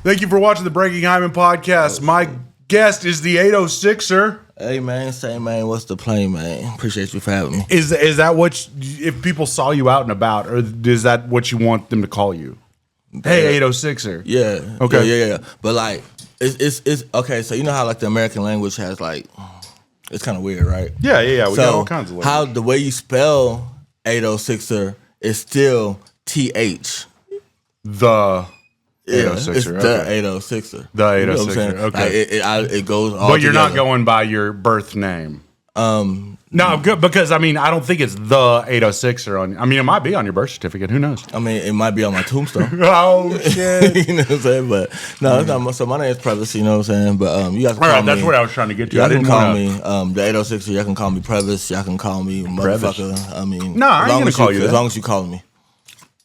Thank you for watching the Breaking Hyman podcast. My guest is the 806er. Hey, man. Say, man, what's the play, man? Appreciate you for having me. Is that what, if people saw you out and about, or is that what you want them to call you? Hey, 806er. Yeah. Okay. Yeah. But, like, it's okay, so you know how, like, the American language has, like, it's kind of weird, right? Yeah. We got all kinds of language. How the way you spell 806er is still TH. The 806er. It's the 806er. The 806er. You know what I'm saying? Okay. Like, it goes all But you're not together. going by your birth name. No, good, because I mean I don't think it's the 806er on. I mean it might be on your birth certificate. Who knows? I mean, it might be on my tombstone. Oh shit! You know what I'm saying? But no, it's not. So my name is Previs. You know what I'm saying? But you guys can All call right, that's me, what I was trying to get to. Y'all I didn't can call wanna... me the 806er. Y'all can call me Previs. Y'all can call me motherfucker. I mean, no, I ain't gonna call you that. As long as you calling me.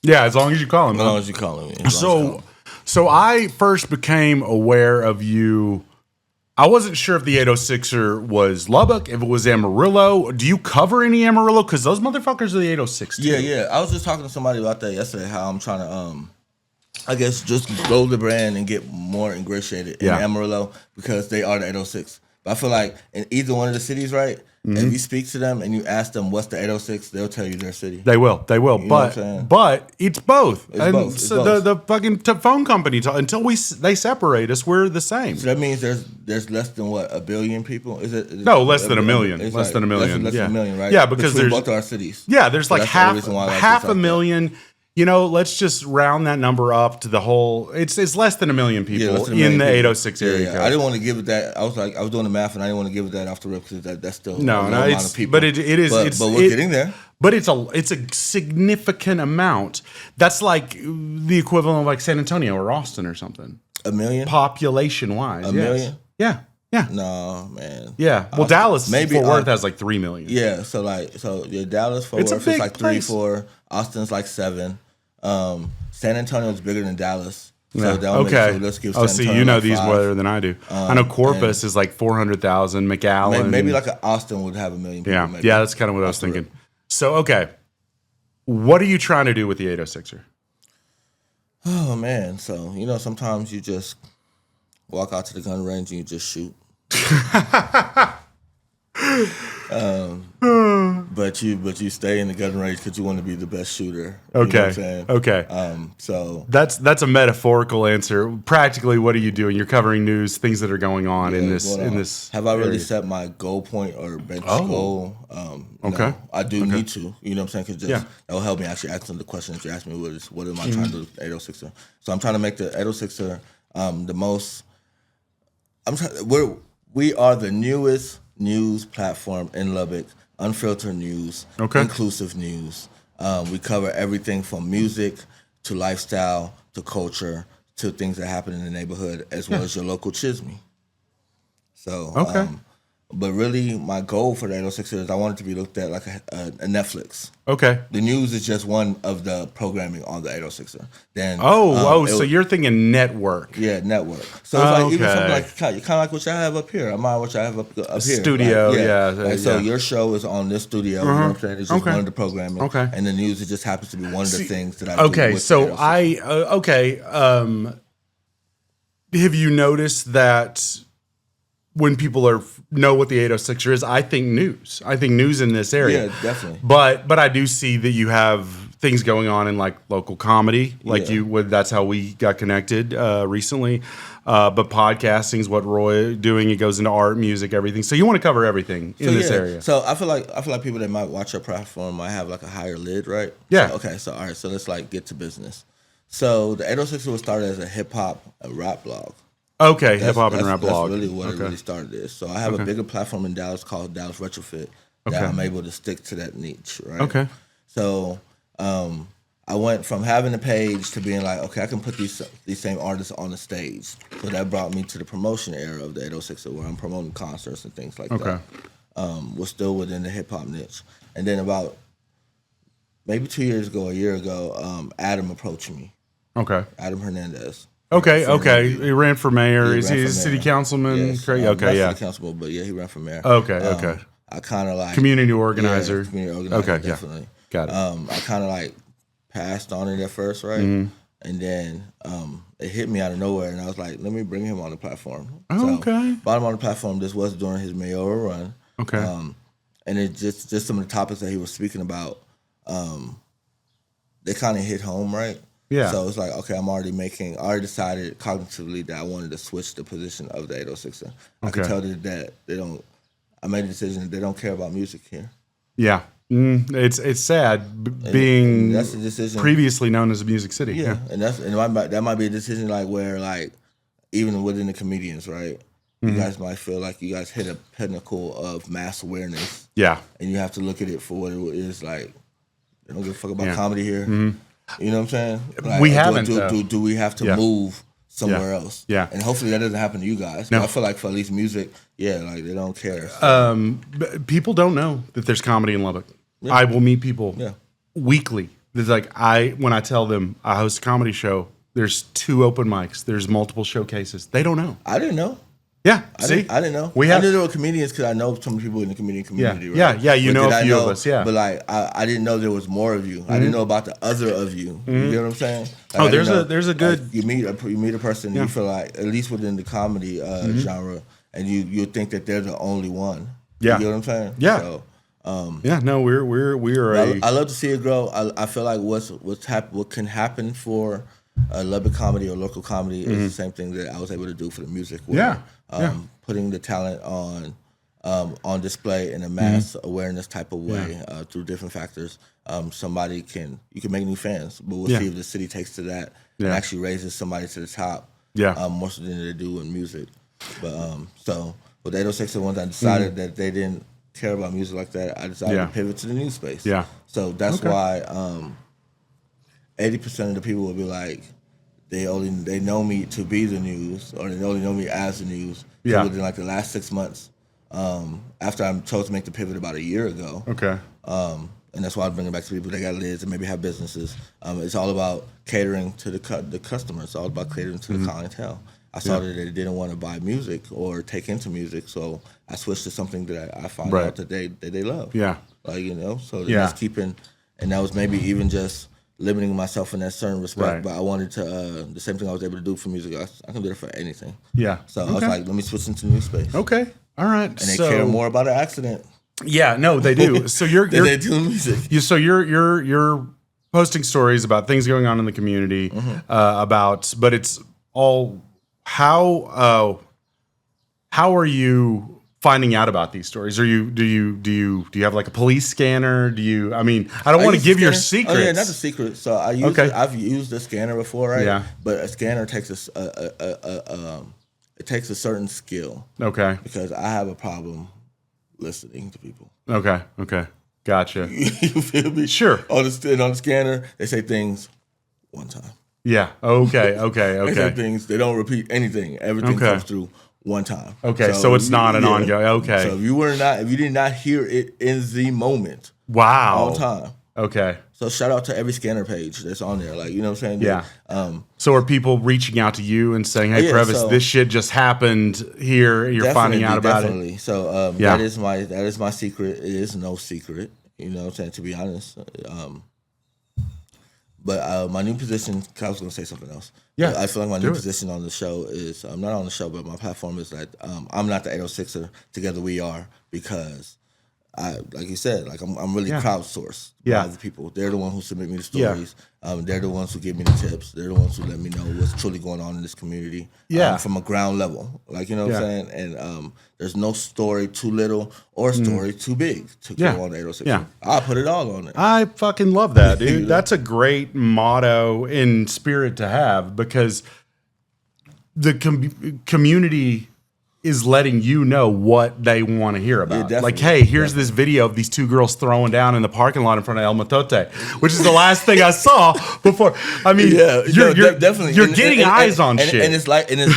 Yeah, as long as you call him. As long as you calling me. So I first became aware of you. I wasn't sure if the 806er was Lubbock, if it was Amarillo. Do you cover any Amarillo? Because those motherfuckers are the 806 too. Yeah. I was just talking to somebody about that yesterday, how I'm trying to, I guess, just grow the brand and get more ingratiated in Amarillo because they are the 806. But I feel like in either one of the cities, right, if you speak to them and you ask them what's the 806, they'll tell you their city. They will. You know But it's both. It's both. It's so both. The fucking phone company, until they separate us, we're the same. So that means there's less than what, 1 billion people? Is it? No, less than a million. It's Less like than a million. Less than a million, right? Yeah, because between there's both our cities. Yeah, there's So like that's the only half reason why I like half this a out there. million. You know, let's just round that number up to the whole. It's less than a million people less than a in million the people. 806 area. Yeah. I didn't want to give it that. I was doing the math, and I didn't want to give it that off the rip because that's still a No, amount of people. but it is. But we're getting there. But it's a significant amount. That's like the equivalent of like San Antonio or Austin or something. 1 million Population wise, A million? Yeah. No, man. Yeah. Well, Dallas, maybe Fort Worth has like 3 million. Yeah. So Dallas, Fort It's a Worth big is like 3, place. 4. Austin's like 7. San Antonio is bigger than Dallas. So Yeah. that would make- Okay. so let's give Oh, San see, Antonio you know like these 5. better than I do. I know Corpus is like 400,000. McAllen, Maybe like an Austin would have 1 million people. yeah, Maybe. yeah. That's kind of what I was thinking. So okay, what are you trying to do with the 806er? Oh man, so sometimes you just walk out to the gun range and you just shoot. But you stay in the gun range because you want to be the best shooter. You know what I'm saying? Okay. So That's a metaphorical answer. Practically, what are you doing? You're covering news, things that are going on in this. Have I really area. set my goal point or bench Oh. goal? Okay. No, I do need to. You know what I'm saying? Because Yeah. that will help me actually answer the question that you asked me. What am I trying to do with the 806er? So I'm trying to make the 806er the most. We are the newest news platform in Lubbock. Unfiltered news, inclusive news. We cover everything from music to lifestyle to culture to things that happen in the neighborhood, as well as your local chisme. So, but really, my goal for the 806 is I want it to be looked at like a Netflix. Okay. The news is just one of the programming on the 806er. Then, so you're thinking network. Yeah, network. So it's like even something like kind of like what y'all have up here. I'm on what y'all have up here. Studio, Like, so your show is on this studio. You know what I'm saying? It's just one of the programming. Okay. And the news, it just happens to be one of the things that I do. Okay, with so the 806er. have you noticed that when people know what the 806er is, I think news in this area. Yeah, definitely. But I do see that you have things going on in like local comedy, like that's how we got connected recently. But podcasting is what Roy doing. It goes into art, music, everything. So you want to cover everything in this area. So I feel like people that might watch your platform might have like a higher lid, right? Yeah. So, okay. So all right. So let's like get to business. So the 806 was started as a hip hop and rap blog. Okay, hip hop and rap blog. That's really what it really started is. So I have a bigger platform in Dallas called Dallas Retrofit that I'm able to stick to that niche, right? Okay. So I went from having a page to being like, okay, I can put these same artists on the stage. So that brought me to the promotion era of the 806 where I'm promoting concerts and things like that. We're still within the hip hop niche. And then about maybe 2 years ago, a year ago, Adam approached me. Okay. Adam Hernandez. Okay. He ran for mayor. Yeah, Is he a city councilman? Yes. Okay, Not yeah. city councilman, but yeah, he ran for mayor. Okay. I kind of like Community organizer. Yeah, community organizer. Okay, yeah. Definitely. Got it. I kind of like passed on it at first, right? And then it hit me out of nowhere, and I was like, let me bring him on the platform. Oh, okay. Brought him on the platform. This was during his mayoral run. Okay. And it just some of the topics that he was speaking about, they kind of hit home, right? Yeah. So it's like, okay, I already decided cognitively that I wanted to switch the position of the 806er. I could tell that they don't. I made a decision that they don't care about music here. Yeah. It's sad being and that's a decision previously known as a Music City. Yeah, and that might be a decision like where like even within the comedians, right? You guys might feel like you guys hit a pinnacle of mass awareness. Yeah, and you have to look at it for what it is. Like they don't give a fuck about comedy here. You know what I'm saying? Like, we haven't. Do we have to move somewhere else? Yeah, and hopefully that doesn't happen to you guys. No. I feel like for at least music, like they don't care. So. People don't know that there's comedy in Lubbock. Yeah. I will meet people weekly. There's like when I tell them I host a comedy show, there's 2 open mics, there's multiple showcases. They don't know. I didn't know. Yeah, I didn't know. I knew there were comedians because I know some people in the comedian community. Yeah, right? You know a few of us. Yeah, but like I didn't know there was more of you. I didn't know about the other of you. You know what I'm saying? Like, there's a good. Like, you meet a person, you feel like at least within the comedy genre, and you think that they're the only one. Yeah, you know what I'm saying? Yeah. So, we are. I love to see it grow. I feel like what can happen for Lubbock comedy or local comedy is the same thing that I was able to do for the music. Where, putting the talent on display in a mass awareness type of way through different factors. You can make new fans, but we'll see if the city takes to that and actually raises somebody to the top. More so than they do in music. But so with 806 ones, I decided that they didn't care about music like that. I decided to pivot to the news space. Yeah. So that's why 80% of the people will be like, they know me to be the news, or they only know me as the news. So within like the last 6 months, after I chose to make the pivot about a year ago. Okay. And that's why I bring it back to people that got lids and maybe have businesses. It's all about catering to the customer. It's all about catering to the clientele. I saw that they didn't want to buy music or take into music, so I switched to something that I found out that they love. Yeah. Like, so that's keeping, and that was maybe even just limiting myself in that certain respect, but I wanted to, the same thing I was able to do for music, I can do it for anything. Yeah. So I was like, let me switch into new space. Okay. All right. And they care more about an accident. Yeah, no, they do. So you're they do music. You're posting stories about things going on in the community, but it's all how are you finding out about these stories? Do you have like a police scanner? I don't want to give your secrets. Oh yeah, not a secret. So I've used a scanner before, right? Yeah. But a scanner takes it takes a certain skill. Okay. Because I have a problem listening to people. Okay. Gotcha. You feel me? Sure. On the scanner, they say things one time. Yeah. Okay. They say things, they don't repeat anything. Everything comes through one time. Okay. So it's not an ongoing. Okay. So if you did not hear it in the moment. Wow. All time. Okay. So shout out to every scanner page that's on there. Like, you know what I'm saying? Yeah. So are people reaching out to you and saying, hey, Previs, this shit just happened here. You're finding out about it. So that is my secret. It is no secret. You know what I'm saying? To be honest. But my new position, I was going to say something else. Yeah. I feel like my new position on the show is, not on the show, but my platform is that I'm not the 806er. Together we are, because like you said, like I'm really crowdsourced by other people. They're the ones who submit me the stories. They're the ones who give me the tips. They're the ones who let me know what's truly going on in this community. From a ground level, like, you know what I'm saying. And there's no story too little or story too big to go on the 806. Yeah. I'll put it all on it. I fucking love that, dude. That's a great motto in spirit to have, because the community is letting you know what they want to hear about. Like, hey, here's this video of these 2 girls throwing down in the parking lot in front of El Matote, which is the last thing I saw before. I mean, you're definitely getting eyes on shit, and it's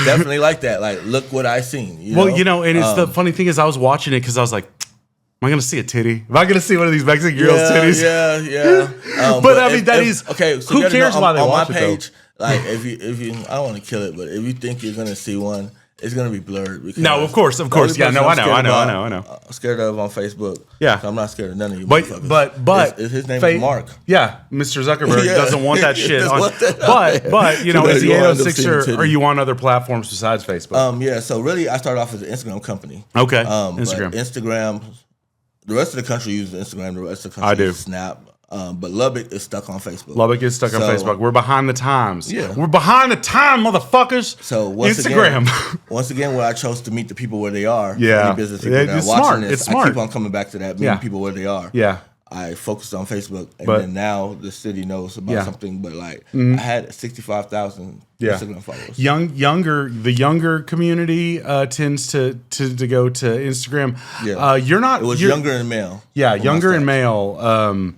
definitely like that. Like, look what I seen. And it's the funny thing is, I was watching it because I was like, am I going to see a titty? Am I going to see one of these Mexican girls' titties? Yeah. But I mean, that is okay. So who cares why they watch it, page? Like, if you, I don't want to kill it, but if you think you're going to see one, it's gonna be blurred. No, of course. Yeah, no, I know. Scared of on Facebook. Yeah, so I'm not scared of none of you. But his name is Mark. Yeah, Mr. Zuckerberg doesn't want that shit on. But is the 806er? Are you on other platforms besides Facebook? Yeah. So really, I started off as an Instagram company. Okay. Instagram. The rest of the country uses Instagram. The rest of the country uses Snap. But Lubbock is stuck on Facebook. Lubbock is stuck on Facebook. We're behind the times. Yeah. We're behind the time, motherfuckers. So Instagram. Once again, where I chose to meet the people where they are. Yeah. Any business people that are watching this. It's smart. I keep on coming back to that, meeting people where they are. Yeah. I focused on Facebook, and then now the city knows about something. But I had 65,000 Instagram followers. The younger community tends to go to Instagram. Yeah, you're not. It was younger and male. Yeah, younger and male.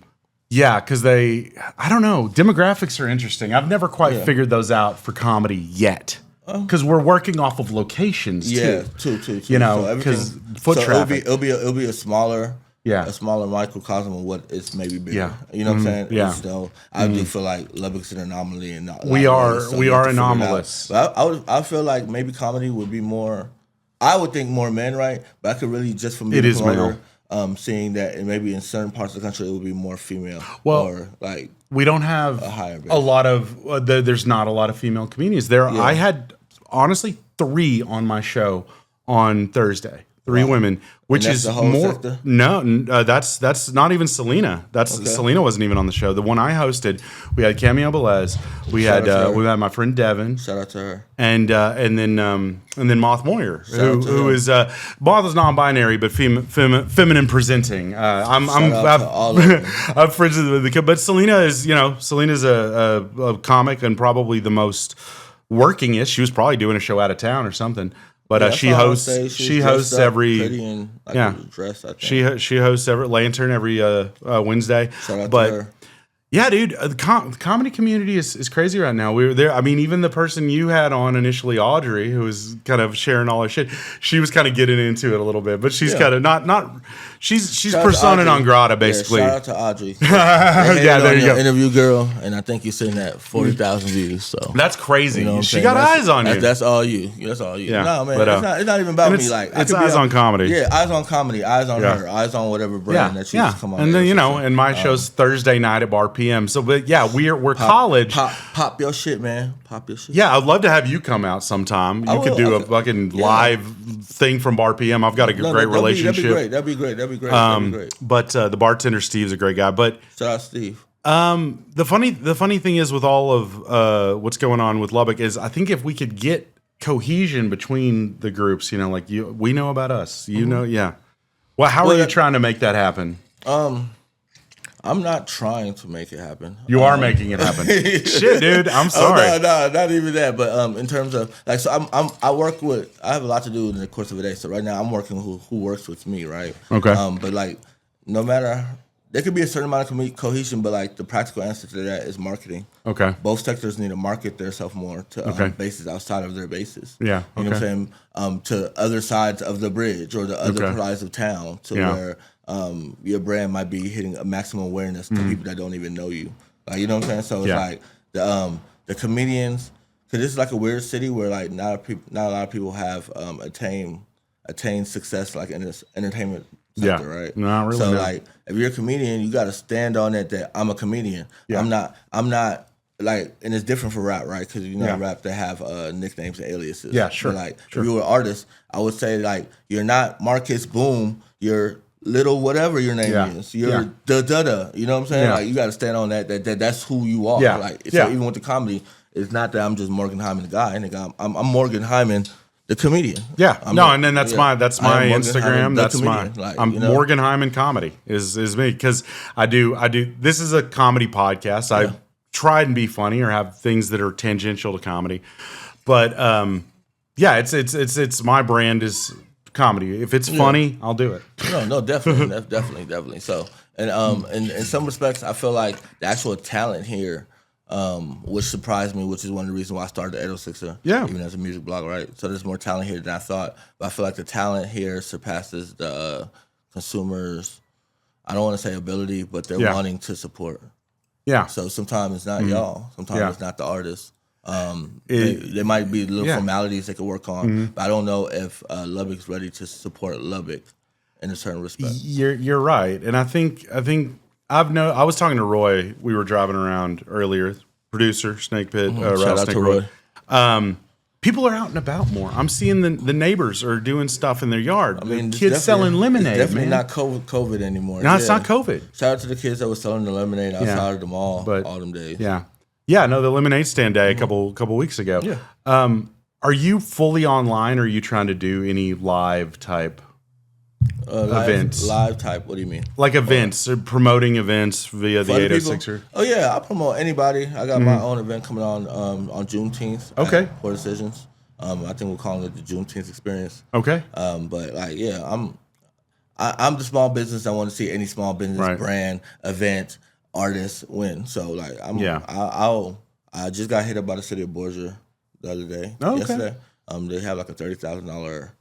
Yeah, because I don't know. Demographics are interesting. I've never quite figured those out for comedy yet. Because we're working off of locations too. Yeah, too. You know, because foot traffic. It'll be a smaller. Yeah, a smaller microcosm of what is maybe bigger. Yeah. You know what I'm saying? Yeah. So I do feel like Lubbock's an anomaly, and we are anomalous. But I feel like maybe comedy would be more. I would think more men, right? But I could really just from being a promoter, seeing that, and maybe in certain parts of the country it would be more female. Well, or like we don't have a lot of. There's not a lot of female comedians there. Yeah. I had honestly 3 on my show on Thursday. 3 women, which is the whole more. sector? No, that's not even Selena. Selena wasn't even on the show. The one I hosted, we had Camille Belez. We had my friend Devin. Shout out to her. And then Moth Moyer, who is Moth is non-binary but feminine presenting. I'm friends with the but Selena is Selena's a comic and probably the most working-ish. She was probably doing a show out of town or something. But she hosts every dress. I think. She hosts every Lantern every Wednesday. Shout out to her. Yeah, dude, the comedy community is crazy right now. We were there. I mean, even the person you had on initially, Audrey, who was kind of sharing all her shit, she was kind of getting into it a little bit, but she's kind of not. She's persona non grata, basically. Yeah, shout out to Audrey. Yeah, there you go. Interview girl, and I think you're sitting at 40,000 views. So that's crazy. She got eyes on you. That's all you. That's all you. Yeah, no, man, it's not even about me. Like it's eyes on comedy. Yeah, eyes on comedy, eyes on her, eyes on whatever brand that she's come on. And then and my show's Thursday night at Bar PM. So, but yeah, we're college. Pop your shit, man. Pop your shit. Yeah, I'd love to have you come out sometime. You could do a fucking live thing from Bar PM. I've got a great relationship. That'd be great. But the bartender Steve's a great guy. But shout out Steve. The funny thing is with all of what's going on with Lubbock is I think if we could get cohesion between the groups, we know about us. Well, how are you trying to make that happen? I'm not trying to make it happen. You are making it happen. Shit, dude. I'm sorry. No, not even that. But in terms of I have a lot to do in the course of a day. So right now I'm working with who works with me, right? Okay. But no matter, there could be a certain amount of cohesion, but the practical answer to that is marketing. Okay. Both sectors need to market themselves more to bases outside of their bases. Yeah. You know what I'm saying? To other sides of the bridge or the other sides of town, where your brand might be hitting a maximum awareness to people that don't even know you. You know what I'm saying? So it's the comedians, because this is a weird city where not a lot of people have attained success in this entertainment sector, right? Not really. So if you're a comedian, you got to stand on it that I'm a comedian. Yeah. I'm not and it's different for rap, right? Because rap they have nicknames and aliases. Yeah, sure. But if you were an artist, I would say you're not Marcus Boom, you're Little whatever your name is. You're da. You know what I'm saying? Yeah. You got to stand on that's who you are. Yeah. So even with the comedy, it's not that I'm just Morgan Hyman the guy. I'm Morgan Hyman the comedian. Yeah. And then that's my Instagram. That's my Morgan Hyman comedy is me because I do. This is a comedy podcast. I try and be funny or have things that are tangential to comedy, but it's my brand is comedy. If it's funny, I'll do it. No, definitely, definitely. So, and in some respects, I feel like the actual talent here, which surprised me, which is one of the reasons why I started the 806er, even as a music blogger, right? So there's more talent here than I thought, but I feel like the talent here surpasses the consumers. I don't want to say ability, but they're wanting to support. Yeah. So sometimes it's not y'all. Sometimes it's not the artist. There might be little formalities they could work on, but I don't know if Lubbock's ready to support Lubbock in a certain respect. You're right, and I think I was talking to Roy. We were driving around earlier. Producer Snake Pit. Shout out to Roy. People are out and about more. I'm seeing the neighbors are doing stuff in their yard. I mean, kids selling lemonade. It's definitely man. not COVID anymore. No, it's not COVID. Shout out to the kids that were selling the lemonade outside of the mall all them days. Yeah. No, the lemonade stand day a couple weeks ago. Yeah. Are you fully online, or are you trying to do any live type events? Live type. What do you mean? Like events, or promoting events via the 806? Oh yeah, I promote anybody. I got my own event coming on Juneteenth. Okay. Poor Decisions. I think we're calling it the Juneteenth Experience. Okay. But I'm the small business that want to see any small business brand, event, artist win. So I just got hit up by the city of Borgia the other day. Yesterday. They have like a $30,000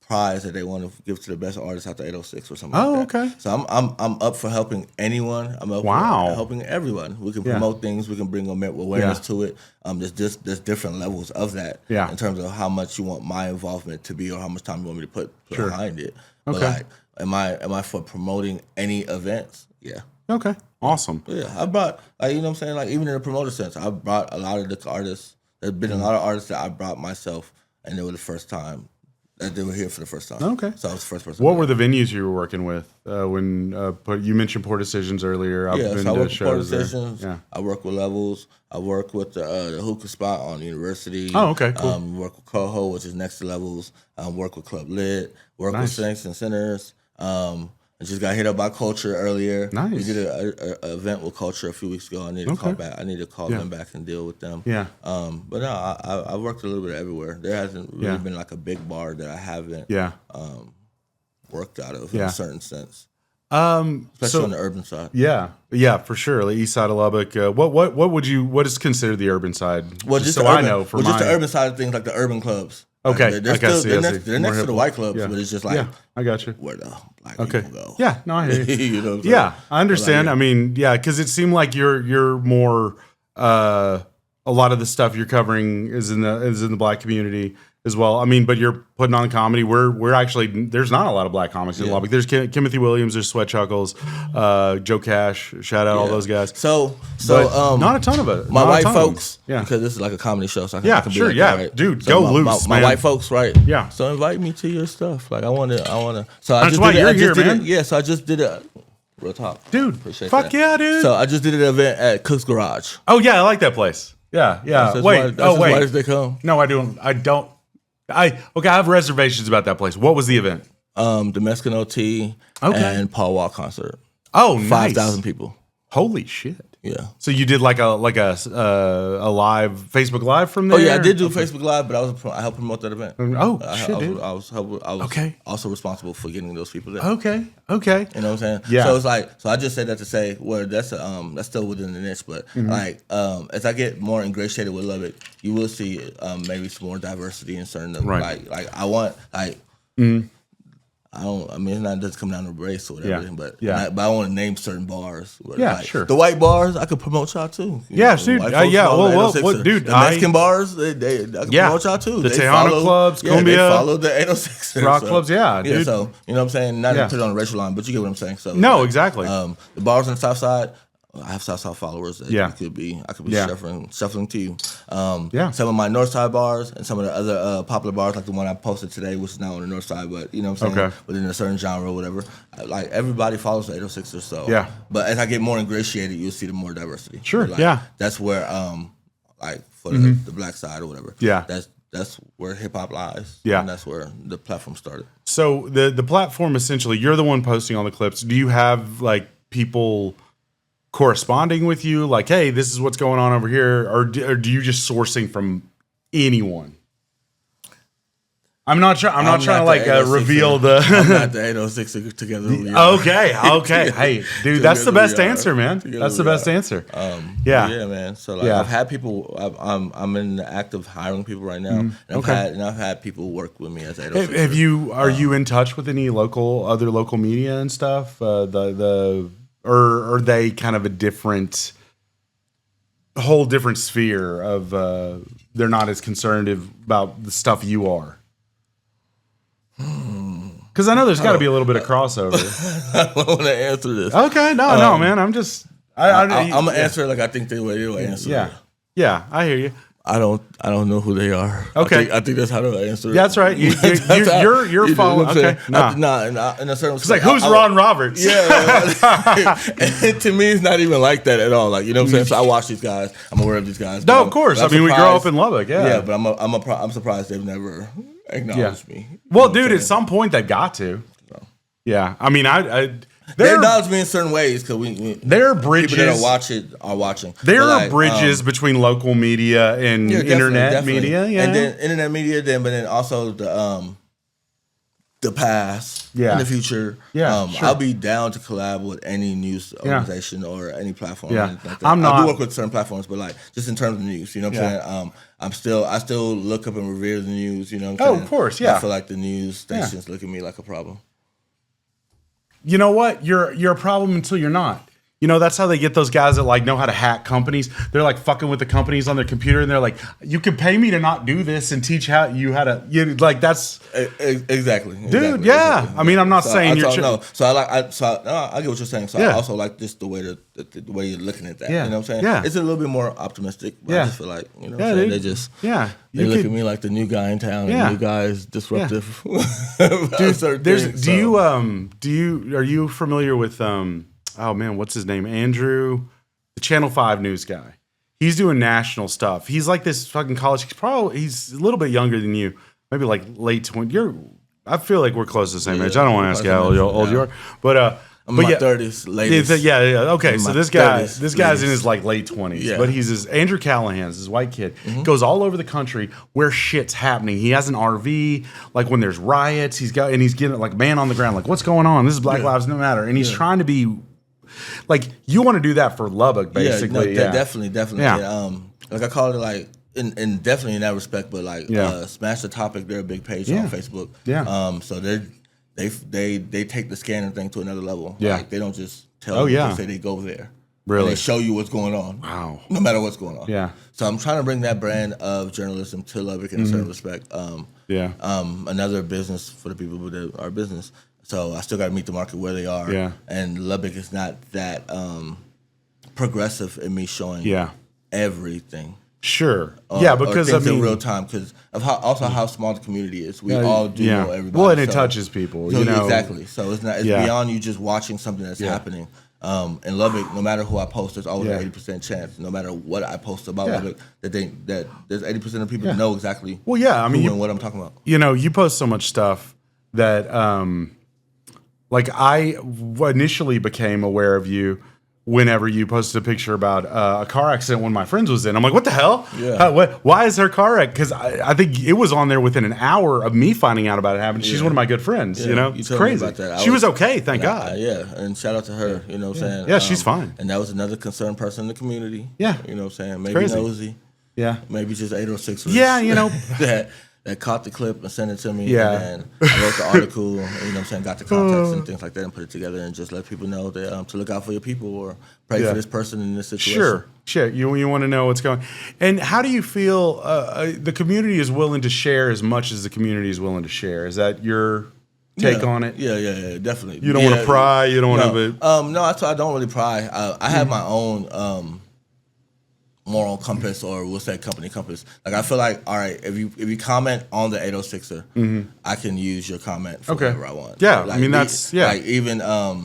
prize that they want to give to the best artist out the 806 or something like that. Okay. So I'm up for helping anyone. I'm up for helping everyone. We can promote things. We can bring awareness to it. There's different levels of that in terms of how much you want my involvement to be or how much time you want me to put behind it. Okay. But like, am I for promoting any events? Yeah. Okay. Awesome. Yeah. I brought, like, you know what I'm saying? Like, even in the promoter sense, I brought a lot of the artists. There's been a lot of artists that I brought myself, and they were the first time. They were here for the first time. Okay. So I was the first person. What were the venues you were working with when you mentioned Poor Decisions earlier? I work with Poor Decisions. Yeah. I work with Levels. I work with the hookah spot on University. Oh, okay, cool. Work with Coho, which is next to Levels. Work with Club Lit. Work with Saints and Sinners. I just got hit up by Culture earlier. Nice. We did an event with Culture a few weeks ago. I need to call back. I need to call them back and deal with them. Yeah. But no, I worked a little bit everywhere. There hasn't really been like a big bar that I haven't worked out of in a certain sense. Especially on the urban side. Yeah, for sure. The east side of Lubbock. What is considered the urban side? Well, just I know for just the urban side of things, like the urban clubs. Okay, they're next to the white clubs, but it's just like I got you. Where the black people go. Yeah, no, I hear you. You know what I'm saying? Yeah, I understand. Like, I mean, because it seemed like you're more. A lot of the stuff you're covering is in the black community as well. I mean, but you're putting on comedy. We're actually, there's not a lot of black comics in Lubbock. There's Timothy Williams, there's Sweat Chuckles, Joe Cash, shout out all those guys. So not a ton of it. My white folks, because this is like a comedy show, so I can be like that, right? Dude, so go loose, my man. white folks, right? Yeah. So invite me to your stuff. Like I want to. So that's why you're here, man. Yeah. So I just did it. Real talk, dude. Appreciate fuck that. Yeah, dude. So I just did an event at Cook's Garage. Oh yeah, I like that place. Yeah. Wait. Why does they come? No, I don't. I have reservations about that place. What was the event? The Mexican OT and Paul Wall concert. Oh, nice. 5,000 people. Holy shit. Yeah. So you did like a live Facebook Live from there? Oh yeah, I did do Facebook Live, but I helped promote that event. Oh shit, dude. I was also responsible for getting those people there. Okay. You know what I'm saying? Yeah. So it's like, I just said that to say, well, that's still within the niche, but as I get more ingratiated with Lubbock, you will see maybe some more diversity in certain like I want it's not just come down to race or whatever, but I want to name certain bars. Sure. The white bars, I could promote y'all too. Dude. Dude, the Mexican bars, I could promote y'all too. The Tejano clubs, Cumbia. They follow the 806. Rock clubs, dude. So, you know what I'm saying? Not to put it on a racial line, but you get what I'm saying. So no, exactly. The bars on the south side, I have South Side followers that I could be shuffling to you. Some of my North Side bars and some of the other popular bars, like the one I posted today, which is now on the North Side, but you know what I'm saying? Within a certain genre or whatever. Like everybody follows the 806ers, so but as I get more ingratiated, you'll see the more diversity. Sure. That's where like for the black side or whatever. That's where hip hop lies. And that's where the platform started. So the platform, essentially, you're the one posting all the clips. Do you have like people corresponding with you, like, hey, this is what's going on over here, or do you just sourcing from anyone? I'm not trying to like reveal the. I'm not the 806 together. Okay. Hey, dude, that's the best answer, man. That's the best answer. Yeah, man. So like, I've had people. I'm in the act of hiring people right now, and I've had people work with me as 806. Have you? Are you in touch with any other local media and stuff? Or are they kind of a different? whole different sphere of they're not as concerned about the stuff you are? Because I know there's got to be a little bit of crossover. I don't want to answer this. Okay, no, man. I'm just. I'm gonna answer it like I think they will answer. Yeah, yeah, I hear you. I don't know who they are. Okay, I think that's how to answer it. Yeah, that's right. You're following. Okay, no. In a certain. It's like who's Ron Roberts? Yeah, and to me, it's not even like that at all. Like you know what I'm saying. So I watch these guys. I'm aware of these guys. No, of course. I mean, we grow up in Lubbock. Yeah, yeah, but I'm surprised they've never acknowledged me. Well, dude, at some point they've got to. So. Yeah, I mean, they acknowledge me in certain ways because there are bridges. People that are watching. There are bridges between local media and internet media. Yeah, and then internet media. But then also the past. Yeah. In the future. Yeah, sure. I'll be down to collab with any news organization or any platform. Yeah, like I do work with certain platforms, but like just in terms of news, you know what I'm saying. I still look up and revere the news. You know what I'm saying? Of course. Yeah. I feel like the news stations look at me like a problem. You know what? You're a problem until you're not. You know, that's how they get those guys that like know how to hack companies. They're like fucking with the companies on their computer, and they're like, "You can pay me to not do this and teach how to." Like that's exactly, dude. Yeah, exactly. I mean, I'm not saying you're. No, so I get what you're saying. So I also like just the way you're looking at that. Yeah. You know what I'm saying? Yeah. it's a little bit more optimistic. But I just feel like what I'm saying? They just they look at me like the new guy in town. And the new guy is disruptive. Dude, are you familiar with oh man, what's his name? Andrew, the Channel 5 news guy. He's doing national stuff. He's like this fucking college. He's a little bit younger than you, maybe like late 20. I feel like we're close to the same age. I don't want to ask you how old you are, but I'm in my 30s, ladies. Yeah. Okay, so this guy's in his like late 20s, but he's Andrew Callahan's this white kid goes all over the country where shit's happening. He has an RV, like when there's riots, he's getting like man on the ground, like what's going on? This is Black Lives Matter, and he's trying to be. Like you want to do that for Lubbock, basically. Definitely. Yeah. Like I call it like, and definitely in that respect, but like Smash the Topic, they're a big page on Facebook. Yeah. So they take the scanner thing to another level. Yeah. Like they don't just tell you, they say they go there. Really? And they show you what's going on. Wow. No matter what's going on. Yeah. So I'm trying to bring that brand of journalism to Lubbock in a certain respect. Another business for the people who are business. So I still got to meet the market where they are. Yeah. And Lubbock is not that progressive in me showing everything. Sure. Because in real time, because of how small the community is. We all do know everybody. Well, and it touches people. You know exactly. So it's beyond you just watching something that's happening. In Lubbock, no matter who I post, there's always an 80% chance. No matter what I post about Lubbock, that there's 80% of people that know exactly. Well, yeah. I mean, and what I'm talking about. You know, you post so much stuff that. Like I initially became aware of you whenever you posted a picture about a car accident one of my friends was in. I'm like, what the hell? Yeah. Why is her car wreck? Because I think it was on there within an hour of me finding out about it happening. She's one of my good friends. You know, it's crazy. About that. She was okay, thank God. And shout out to her. You know what I'm saying? Yeah, she's fine. And that was another concerned person in the community. Yeah, you know what I'm saying? Maybe nosy. Yeah, maybe just 806. Yeah, you know that caught the clip and sent it to me. Yeah. And I wrote the article, you know what I'm saying, got the context and things like that and put it together and just let people know that to look out for your people or pray for this person in this situation. Sure. You want to know what's going on. And how do you feel the community is willing to share as much as the community is willing to share? Is that your take on it? Yeah, definitely. You don't want to pry? You don't want to... No, I don't really pry. I have my own... moral compass, or we'll say company compass. Like I feel like, all right, if you comment on the 806er, I can use your comment for whatever I want. Yeah, like, I mean that's like even I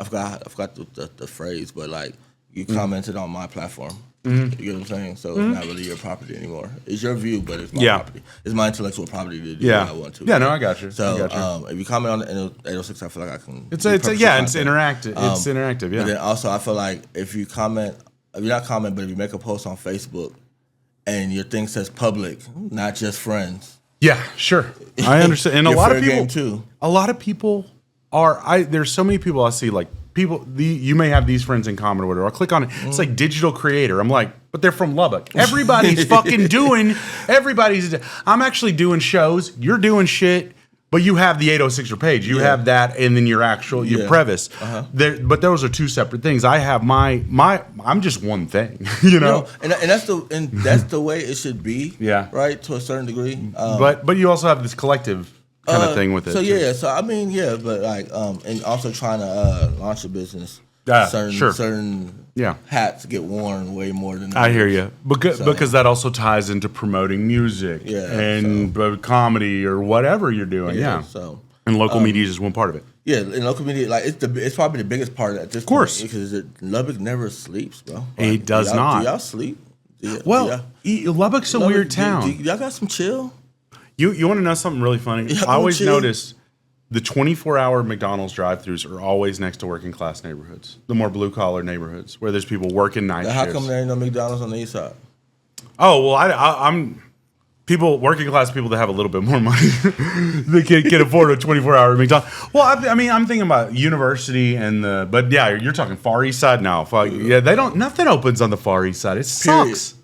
forgot the phrase, but like you commented on my platform. You get what I'm saying? So it's not really your property anymore. It's your view, but it's my property. It's my intellectual property to do what I want to. Yeah, no, I got you. So if you comment on the 806, I feel like I can. It's interactive. It's interactive. Yeah. But then also, I feel like if you comment. If you're not commenting, but if you make a post on Facebook and your thing says public, not just friends. Yeah, sure. I understand. And a lot of people too. A lot of people are there's so many people I see like people you may have these friends in common or whatever. I'll click on it. It's like digital creator. I'm like, but they're from Lubbock. Everybody's I'm actually doing shows. You're doing shit. But you have the 806er page. You have that, and then your Previs. But those are two separate things. I have I'm just one thing, you know. And that's the way it should be. Yeah. Right, to a certain degree. But you also have this collective kind of thing with it. So so I mean, but like, and also trying to launch a business. Certain hats get worn way more than I hear you because that also ties into promoting music and comedy or whatever you're doing. And local media is just one part of it. Yeah, and local media, like it's probably the biggest part at this point because Lubbock never sleeps, bro. Like, it does not. Do y'all sleep? Lubbock's a weird town. Y'all got some chill. You want to know something really funny? I always notice the 24-hour McDonald's drive-thrus are always next to working class neighborhoods, the more blue-collar neighborhoods where there's people working night shifts. How come there ain't no McDonald's on the east side? Oh, well, I'm working class people that have a little bit more money. They can afford a 24-hour McDonald's. Well, I mean, I'm thinking about university but yeah, you're talking Far East Side now. Yeah, nothing opens on the Far East Side. It sucks.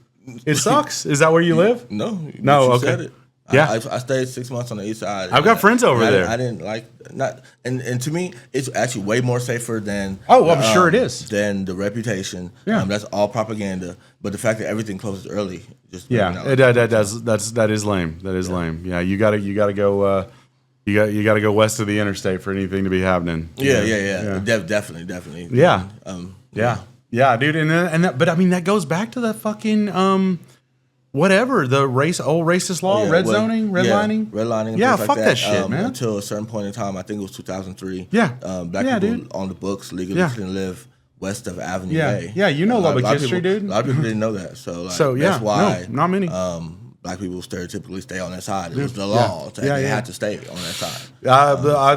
It sucks. Is that where you live? No. Okay. Said it. Yeah, I stayed 6 months on the east side. I've got friends over there. I didn't like and to me, it's actually way more safer than. Oh, I'm sure it is. Than the Reputation. Yeah, that's all propaganda. But the fact that everything closes early, that is lame. That is lame. Yeah, you gotta go. You got to go west of the interstate for anything to be happening. Yeah. Definitely. Yeah. Yeah, dude. But I mean, that goes back to that fucking. Whatever the old racist law, redlining. Yeah, fuck that shit, man. Until a certain point in time, I think it was 2003. Yeah, black people on the books legally couldn't live west of Avenue A. Yeah, you know Lubbock history, dude. A lot of people didn't know that, that's why. No, not many. Black people stereotypically stay on that side. It was the law. They had to stay on that side.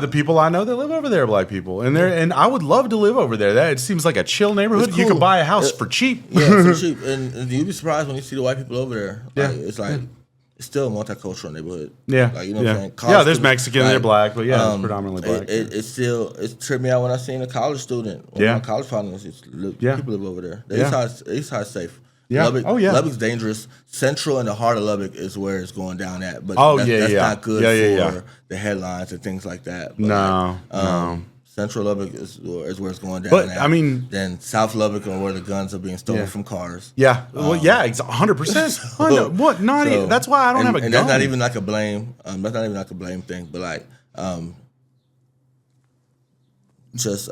The people I know that live over there are black people, and I would love to live over there. It seems like a chill neighborhood. Cool. You can buy a house for cheap. Yeah, for cheap. And you'd be surprised when you see the white people over there. It's like it's still a multicultural neighborhood. Yeah, like, you know what I'm saying? College there's Mexican, they're black, but it's predominantly black. It tripped me out when I seen a college student. One of my college partners, people live over there. The East Side's safe. Yeah. Lubbock's dangerous. Central and the heart of Lubbock is where it's going down at. But that's not good for the headlines and things like that. But no. Central Lubbock is where it's going down but, at. I mean, then South Lubbock are where the guns are being stolen from cars. Yeah. 100%. What? That's why I don't have a gun. And that's not even like a blame. That's not even like a blame thing. But like, just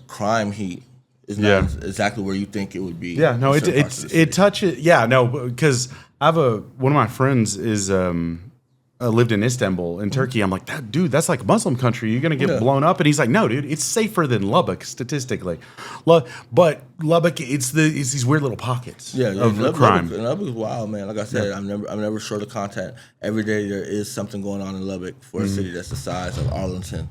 crime heat. It's not exactly where you think it would be. Yeah, no, it touches. Yeah, no, because I have one of my friends is lived in Istanbul in Turkey. I'm like, that's like a Muslim country. You're gonna get blown up, and he's like, no, dude, it's safer than Lubbock statistically. But Lubbock, it's these weird little pockets of crime. Lubbock is wild, man. Like I said, I'm never short of content. Every day there is something going on in Lubbock for a city that's the size of Arlington,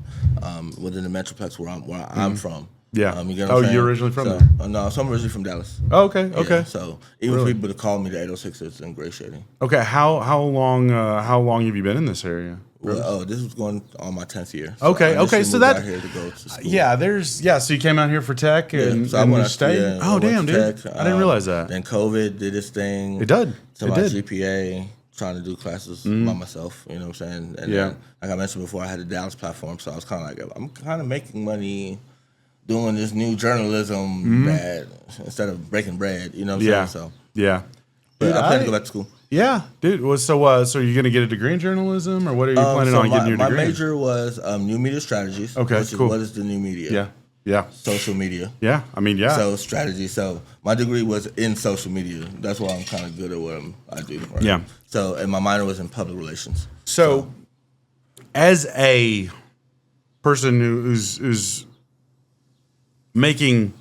within the metroplex where I'm from. Yeah. You get what I'm saying? You're originally from there? No, so I'm originally from Dallas. Oh, okay. Okay. So even for people to call me the 806, it's ingratiating. Okay. How long have you been in this area? Well, this was going on my 10th year. So okay. So that out here to go to school. So you came out here for tech and you stayed. Oh damn, dude! Tech. I didn't realize that. Then COVID did its thing. It did. To my GPA, trying to do classes by myself. You know what I'm saying? And then, like I mentioned before, I had a Dallas platform, so I was kind of like, I'm kind of making money doing this new journalism that instead of breaking bread, you know what I'm saying? So but I plan to go back to school. Yeah, dude. Well, so are you going to get a degree in journalism, or what are you planning on getting your degree? My major was new media strategies. Okay, which cool. Is what is the new media? Yeah. Social media. Yeah, I mean, yeah. So strategy. So my degree was in social media. That's why I'm kind of good at what I do. Right? Yeah. So and my minor was in public relations. So as a person who's making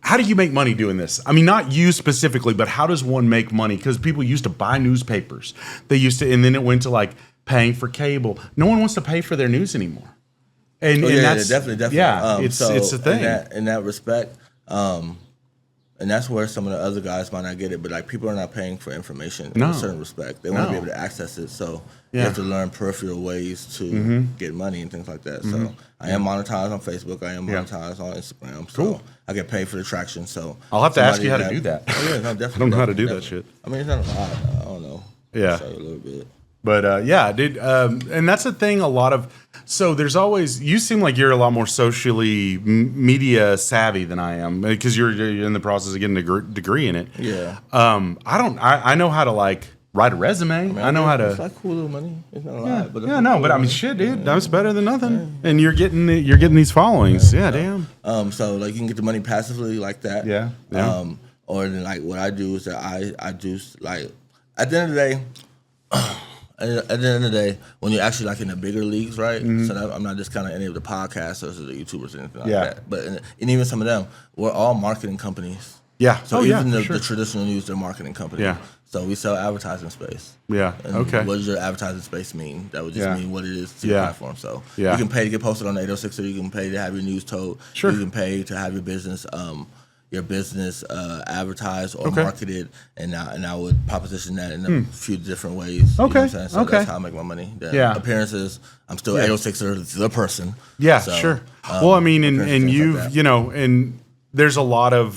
how do you make money doing this? I mean, not you specifically, but how does one make money? Because people used to buy newspapers. And then it went to like paying for cable. No one wants to pay for their news anymore. And that's definitely. Yeah, it's a thing. In that respect, and that's where some of the other guys might not get it, but like people are not paying for information in a certain respect. They want to be able to access it, so you have to learn peripheral ways to get money and things like that. So I am monetized on Facebook. I am monetized on Instagram. So I get paid for the traction. So I'll have to ask you how to do that. Oh yeah, no, definitely. I don't know how to do that shit. I mean, it's not a lot. I don't know. Yeah, I'll show you a little bit. But yeah, dude, and that's the thing. A lot of so there's always you seem like you're a lot more socially media savvy than I am because you're in the process of getting a degree in it. Yeah. I know how to like write a resume. I know how to. It's like cool little money. It's not a lot, but but I mean, shit, dude, that's better than nothing. And you're getting these followings. Yeah, damn. So like you can get the money passively like that. Yeah. Or then like what I do is that I do like at the end of the day. At the end of the day, when you're actually like in the bigger leagues, right? So that I'm not just kind of any of the podcasters or the YouTubers or anything like that. But and even some of them, we're all marketing companies. Yeah. So even the traditional news, they're marketing companies. Yeah. So we sell advertising space. Yeah. And okay. What does your advertising space mean? That would just mean what it is to your platform. So you can pay to get posted on the 806, or you can pay to have your news told. Sure. You can pay to have your business advertised or marketed, and I would proposition that in a few different ways. Okay. You know what I'm saying? So that's how I make my money. Appearances, I'm still 806er, the person. Yeah, so, sure. Well, I mean, and you've, like and there's a lot of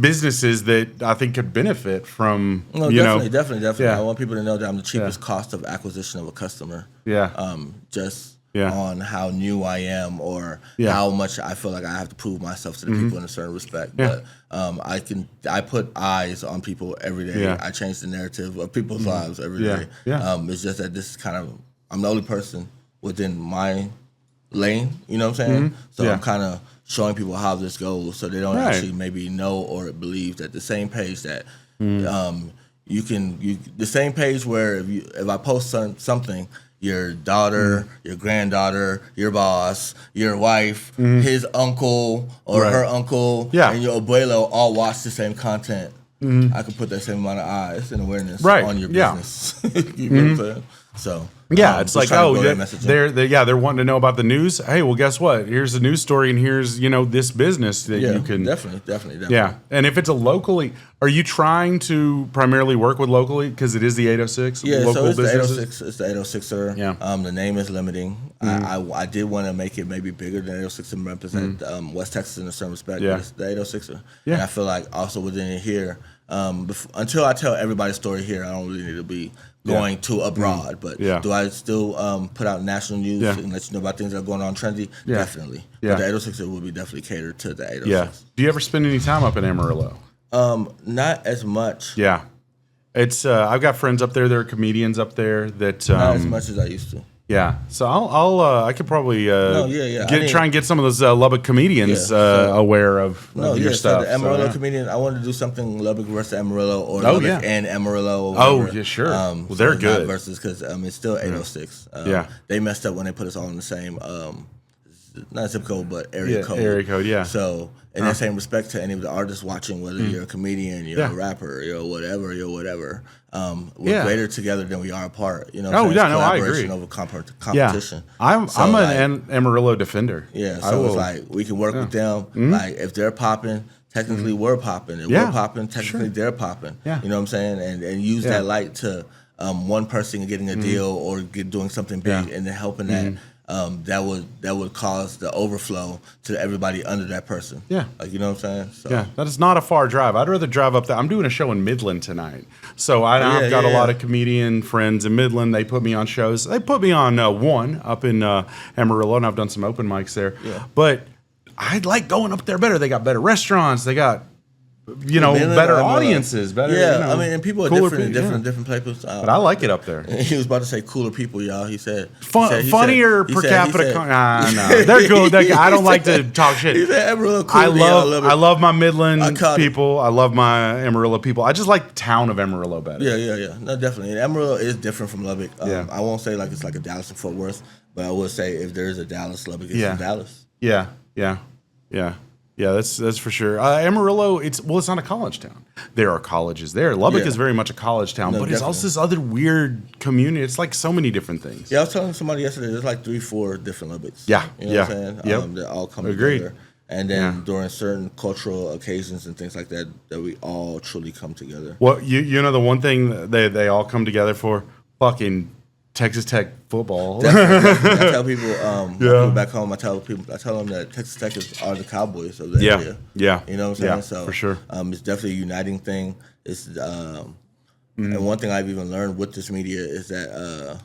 businesses that I think could benefit from, definitely. Yeah. I want people to know that I'm the cheapest cost of acquisition of a customer. Yeah. On how new I am or how much I feel like I have to prove myself to the people in a certain respect. But I put eyes on people every day. I change the narrative of people's lives every day. It's just that this is kind of, I'm the only person within my lane, you know what I'm saying? So I'm kind of showing people how this goes so they don't actually maybe know or believe that the same page that the same page where if I post something, your daughter, your granddaughter, your boss, your wife, his uncle or her uncle, and your abuelo all watch the same content. I could put that same amount of eyes and awareness on your business. You know what I'm saying? So it's like, they're wanting to know about the news. Hey, well, guess what? Here's the news story, and here's this business that you can definitely. Yeah, and if it's a locally, are you trying to primarily work with locally because it is the 806? Yeah, local so it's businesses? the 806er. Yeah. The name is limiting. I did want to make it maybe bigger than 806 and represent West Texas in a certain respect. But it's the 806er. Yeah. And I feel like also within it here, until I tell everybody's story here, I don't really need to be going to abroad, but do I still put out national news and let you know about things that are going on trendy? Yeah. Definitely. But the 806 will be definitely catered to the 806. Yeah. Do you ever spend any time up in Amarillo? Not as much. Yeah. It's I've got friends up there. There are comedians up there that not as much as I used to. Yeah, so I could probably try and get some of those Lubbock comedians aware of your stuff. So the Amarillo comedian, I wanted to do something Lubbock versus Amarillo or Lubbock and Amarillo. Or yeah, sure. Well, they're good versus because it's still 806. They messed up when they put us all in the same not zip code but area code. Area code, yeah. So in that same respect to any of the artists watching, whether you're a comedian, you're a rapper, you're whatever. We're greater together than we are apart. You know. I agree. Over competition. I'm an Amarillo defender. Yeah, so it's like we can work with them. Like if they're popping, technically we're popping. If we're popping, technically they're popping. Yeah. You know what I'm saying? And use that light to one person getting a deal or doing something big and then helping that. That would cause the overflow to everybody under that person. Yeah. Like, you know what I'm saying? So. Yeah, that is not a far drive. I'd rather drive up there. I'm doing a show in Midland tonight. So I've got a lot of comedian friends in Midland. They put me on shows. They put me on one up in Amarillo, and I've done some open mics there. Yeah. But I like going up there better. They got better restaurants. They got better audiences, better. Yeah, I mean, and people are different in different places. But I like it up there. He was about to say cooler people, y'all. He said funnier per capita. No, they're good. I don't like to talk shit. He said Amarillo cool. I love my Midland people. I love my Amarillo people. I just like the town of Amarillo better. Yeah. No, definitely. And Amarillo is different from Lubbock. I won't say like it's like a Dallas and Fort Worth, but I would say if there is a Dallas, Lubbock is Dallas. Yeah, that's for sure. Amarillo, it's not a college town. There are colleges there. Lubbock is very much a college town, but it's also this other weird community. It's like so many different things. Yeah, I was telling somebody yesterday, there's like 3-4 different Lubbocks. Yeah, you know what I'm saying? That all come together. And then during certain cultural occasions and things like that, that we all truly come together. Well, you know the one thing they all come together for? Fucking Texas Tech football. Definitely. I tell people, people back home, I tell them that Texas Tech are the Cowboys of the area. Yeah. You know what I'm saying? So for sure. It's definitely a uniting thing. It's And one thing I've even learned with this media is that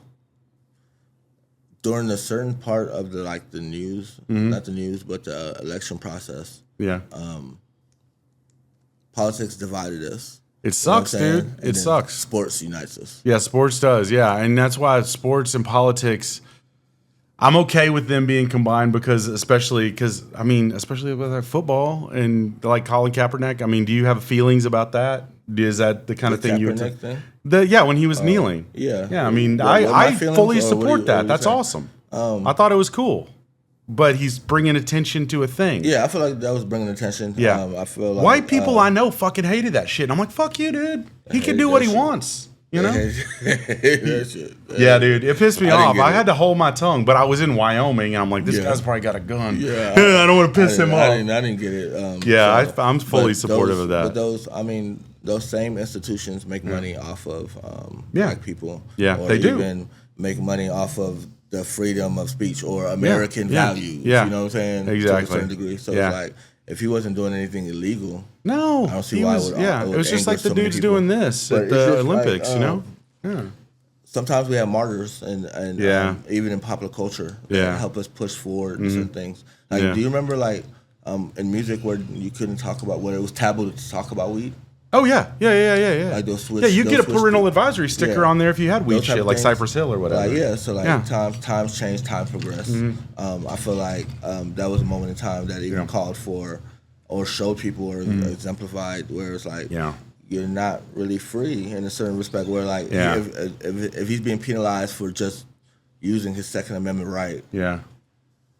during a certain part of the news, not the news, but the election process, politics divided us. It sucks, dude. It sucks. Sports unites us. Yeah, sports does. Yeah, and that's why sports and politics, I'm okay with them being combined especially with football and like Colin Kaepernick. I mean, do you have feelings about that? Is that the kind of thing you would thing? When he was kneeling. Yeah. I mean, I fully support that. That's awesome. I thought it was cool. But he's bringing attention to a thing. Yeah, I feel like that was bringing attention. Yeah. I feel like white people I know fucking hated that shit. And I'm like, fuck you, dude. He can do what he wants. You know? Yeah, dude. It pissed me off. I had to hold my tongue, but I was in Wyoming, and I'm like, this guy's probably got a gun. Yeah. I don't want to piss him off. I didn't get it. I'm fully supportive of that. But those same institutions make money off of black people. Yeah, or they do. Even make money off of the freedom of speech or American values. Yeah. You know what I'm saying? Exactly. To a certain degree. So it's like, if he wasn't doing anything illegal, no, I don't see why it would. It was just like the dudes doing this at the Olympics, you know? Yeah. Sometimes we have martyrs, and even in popular culture, that help us push forward certain things. Like, do you remember in music where you couldn't talk about, where it was taboo to talk about weed? Oh yeah. Like those you get a parental advisory sticker on there if you had weed shit, like Cypress Hill or whatever. Times change, time progress. I feel like that was a moment in time that even called for, or showed people, or exemplified, where it's like, you're not really free in a certain respect. Where like, if he's being penalized for just using his Second Amendment right,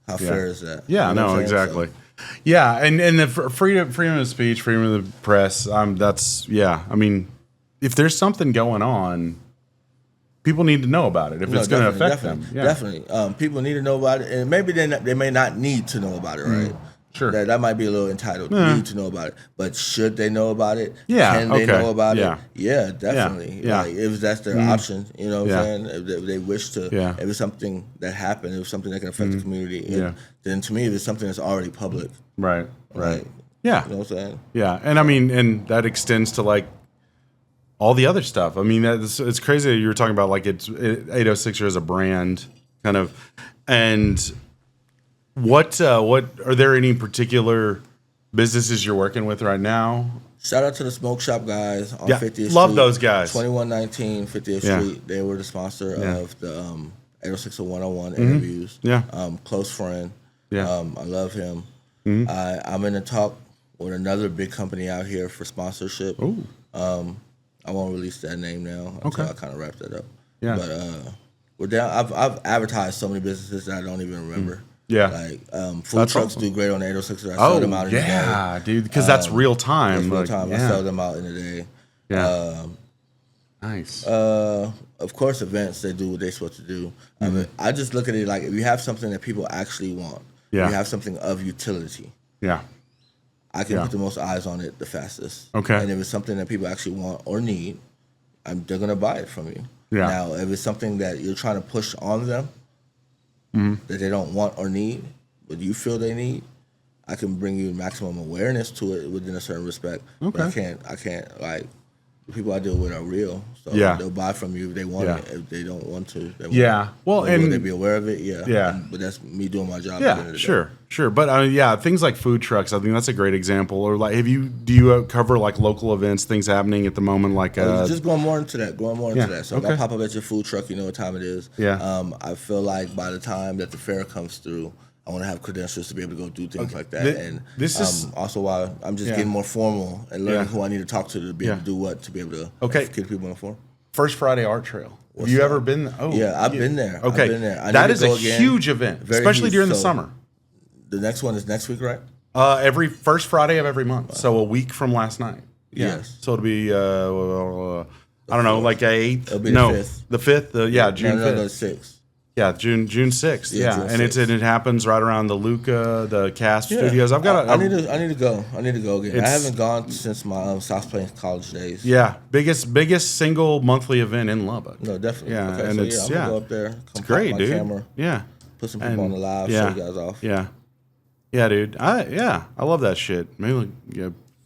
how fair is that? Yeah, you know no, exactly. Yeah, and the freedom of speech, freedom of the press. I mean, if there's something going on, people need to know about it. If it's going to affect them, definitely. People need to know about it, and maybe they may not need to know about it, right? Sure. That might be a little entitled. Need to know about it, but should they know about it? Yeah. Can they know about it? Yeah, Yeah. definitely. Yeah. Like, if that's their option, you know what I'm saying? If they wish to, if it's something that happened, if it's something that can affect the community, then to me, if it's something that's already public. Right. Yeah. You know what I'm saying? Yeah, and I mean, and that extends to like all the other stuff. I mean, it's crazy that you were talking about like 806er as a brand, kind of, and. What are there any particular businesses you're working with right now? Shout out to the Smoke Shop guys on 50th Street. Love those guys. 2119 50th Street. They were the sponsor of the 806 101 interviews. Close friend. I love him. I'm in a talk with another big company out here for sponsorship. I won't release that name now until I kind of wrap that up. But we're down. I've advertised so many businesses that I don't even remember. Like food trucks do great on the 806. I sell them out in the day. Yeah, dude, because that's real time. That's real time. I sell them out in the day. Nice. Of course, events, they do what they're supposed to do. I mean, I just look at it like, if you have something that people actually want, you have something of utility. I can put the most eyes on it the fastest. Okay. And if it's something that people actually want or need, they're gonna buy it from you. Now, if it's something that you're trying to push on them, that they don't want or need, but you feel they need, I can bring you maximum awareness to it within a certain respect. But I can't like, the people I deal with are real, so they'll buy from you if they want it. If they don't want to, they won't. Well, and will they be aware of it? But that's me doing my job. Sure. But things like food trucks, I think that's a great example. Or like, do you cover like local events, things happening at the moment? Like, just going more into that. So if I pop up at your food truck, you know what time it is. I feel like by the time that the fair comes through, I want to have credentials to be able to go do things like that. And this is also why I'm just getting more formal and learning who I need to talk to be able to do what, to be able to get people on the floor. First Friday Art Trail. Have you ever been there? Oh, yeah, I've been there. Okay. I've been there. That is a huge event, especially during the summer. The next one is next week, right? Every first Friday of every month. So a week from last night. Yes. So it'll be, I don't know, like 8th? It'll be the 5th. The 5th? June 5th. No, 6th. Yeah, June 6th. Yeah, June 6th. It happens right around the Luca, the Cast Studios. I've got. I need to go. I need to go again. I haven't gone since my South Plains college days. Yeah, biggest single monthly event in Lubbock. No, definitely. Yeah, okay, and I'm gonna go up there. It's great, dude. Camera, put some people on the live. Show you guys off. Yeah, dude. I love that shit. Maybe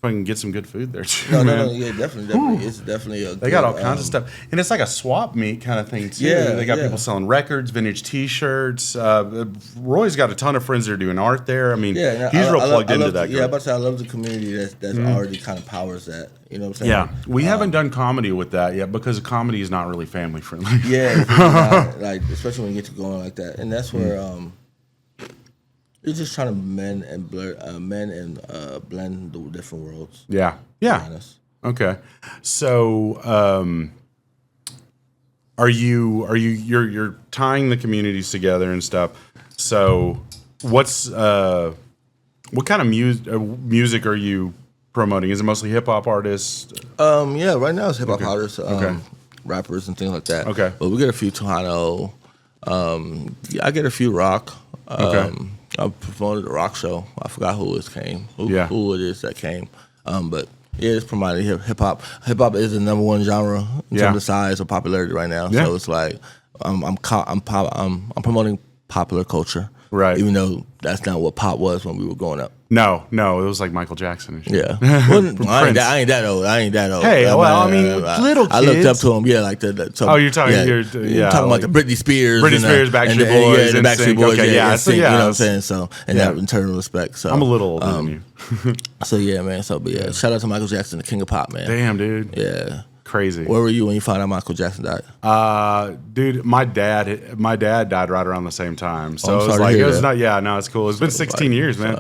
fucking get some good food there too. No, yeah, definitely. It's definitely They got all kinds of stuff, and it's like a swap meet kind of thing too. Yeah, they got people selling records, vintage T-shirts. Roy's got a ton of friends that are doing art there. I mean, he's real plugged into that. Yeah, I love the community that's already kind of powers that. You know what I'm saying? Yeah, we haven't done comedy with that yet because comedy is not really family friendly. Yeah, it's not, like especially when you get to going like that, and that's where you're just trying to blend the different worlds. Yeah. Okay. So, you're tying the communities together and stuff. So, what kind of music are you promoting? Is it mostly hip hop artists? Yeah, right now it's hip hop artists, rappers and things like that. Okay. But we get a few Tejano. I get a few rock. I promoted a rock show. I forgot who it is that came. But yeah, it's promoting hip hop. Hip hop is the number one genre in terms of size or popularity right now. Yeah. So it's like I'm promoting popular culture. Right. Even though that's not what pop was when we were growing up. No, it was like Michael Jackson and shit. Yeah. Well, I ain't that old. Hey, little kids. I looked up to him, like you're talking, you're talking about the Britney Spears. Backstreet Boys. The Backstreet Boys. Okay, you know what I'm saying? So, and that internal respect. So I'm a little older than you. So, yeah, man. So, but yeah, shout out to Michael Jackson, the king of pop, man. Damn, dude. Yeah. Crazy. Where were you when you found out Michael Jackson died? Dude, my dad died right around the same time. So it's cool. It's been 16 years, man.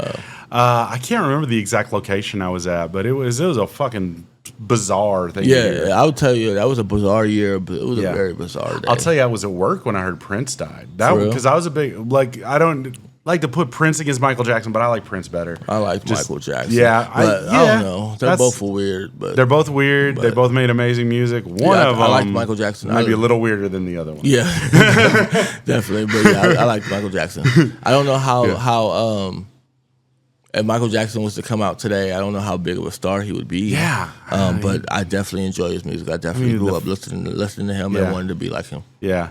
I can't remember the exact location I was at, but it was a fucking bizarre thing. Yeah, I would tell you that was a bizarre year, but it was a very bizarre day. I'll tell you, I was at work when I heard Prince died. Because I was a big I don't like to put Prince against Michael Jackson, but I like Prince better. I like Michael Jackson. Yeah, I don't know. They're both weird, but they're both weird. They both made amazing music. One of them, I like Michael Jackson. Maybe a little weirder than the other one. Yeah, definitely. But yeah, I like Michael Jackson. I don't know how if Michael Jackson was to come out today, I don't know how big of a star he would be. Yeah, but I definitely enjoy his music. I definitely grew up listening to him and wanted to be like him. Yeah.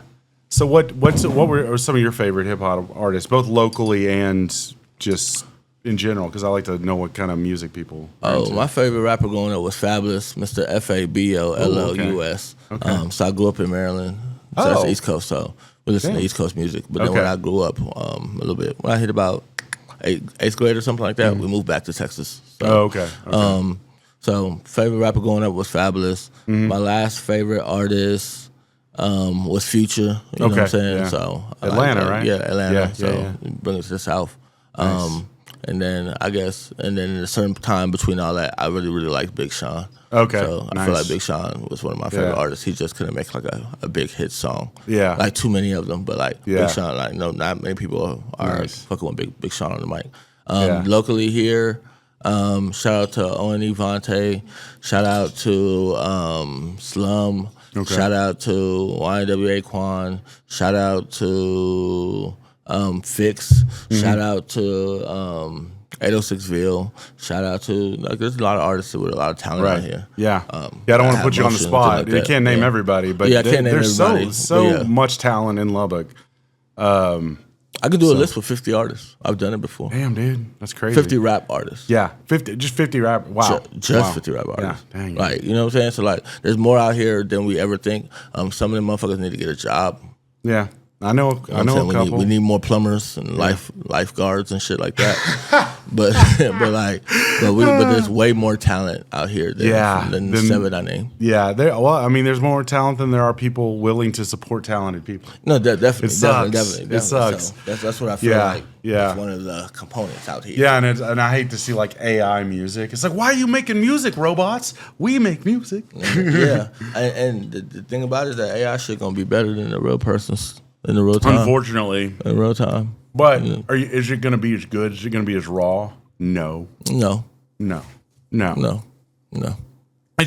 So what were some of your favorite hip hop artists, both locally and just in general? Because I like to know what kind of music people. My favorite rapper growing up was Fabulous, Mr. Fablous. Okay. So I grew up in Maryland. So that's the East Coast. So we listen to East Coast music. But then when I grew up a little bit, when I hit about eighth grade or something like that, we moved back to Texas. So, okay. So favorite rapper growing up was Fabulous. My last favorite artist was Future. You know what I'm saying? Yeah. So Atlanta, right? Yeah, Atlanta. Bring it to the South. Nice. And then I guess, in a certain time between all that, I really, really liked Big Sean. Okay. So I feel like Big Sean was one of my favorite artists. He just couldn't make like a big hit song. Yeah. Like too many of them, but like Big Sean, like not many people are fucking with Big Sean on the mic. Locally here, shout out to O.N.E. Vontae. Shout out to Slum. Okay. Shout out to YNWA Quan. Shout out to Fix. Shout out to 806ville. Shout out to there's a lot of artists with a lot of talent out here. Yeah, I don't want to put you on the spot. You can't name everybody, but there's so much talent in Lubbock. I could do a list with 50 artists. I've done it before. Damn, dude, that's crazy. 50 rap artists. Yeah, 50 rap. Wow, just 50 rap artists. Yeah, dang. Like, you know what I'm saying? So like, there's more out here than we ever think. Some of them motherfuckers need to get a job. Yeah, I know a couple. We need more plumbers and lifeguards and shit like that. but there's way more talent out here than the 7 I named. Yeah, there's more talent than there are people willing to support talented people. No, definitely. It sucks. Definitely. It sucks. So that's what I feel like. Yeah, it's one of the components out here. Yeah, and I hate to see like AI music. It's like, why are you making music, robots? We make music. Yeah, and the thing about it is that AI shit gonna be better than the real person's. In the real time. Unfortunately. In real time. But is it going to be as good? Is it going to be as raw? No. It's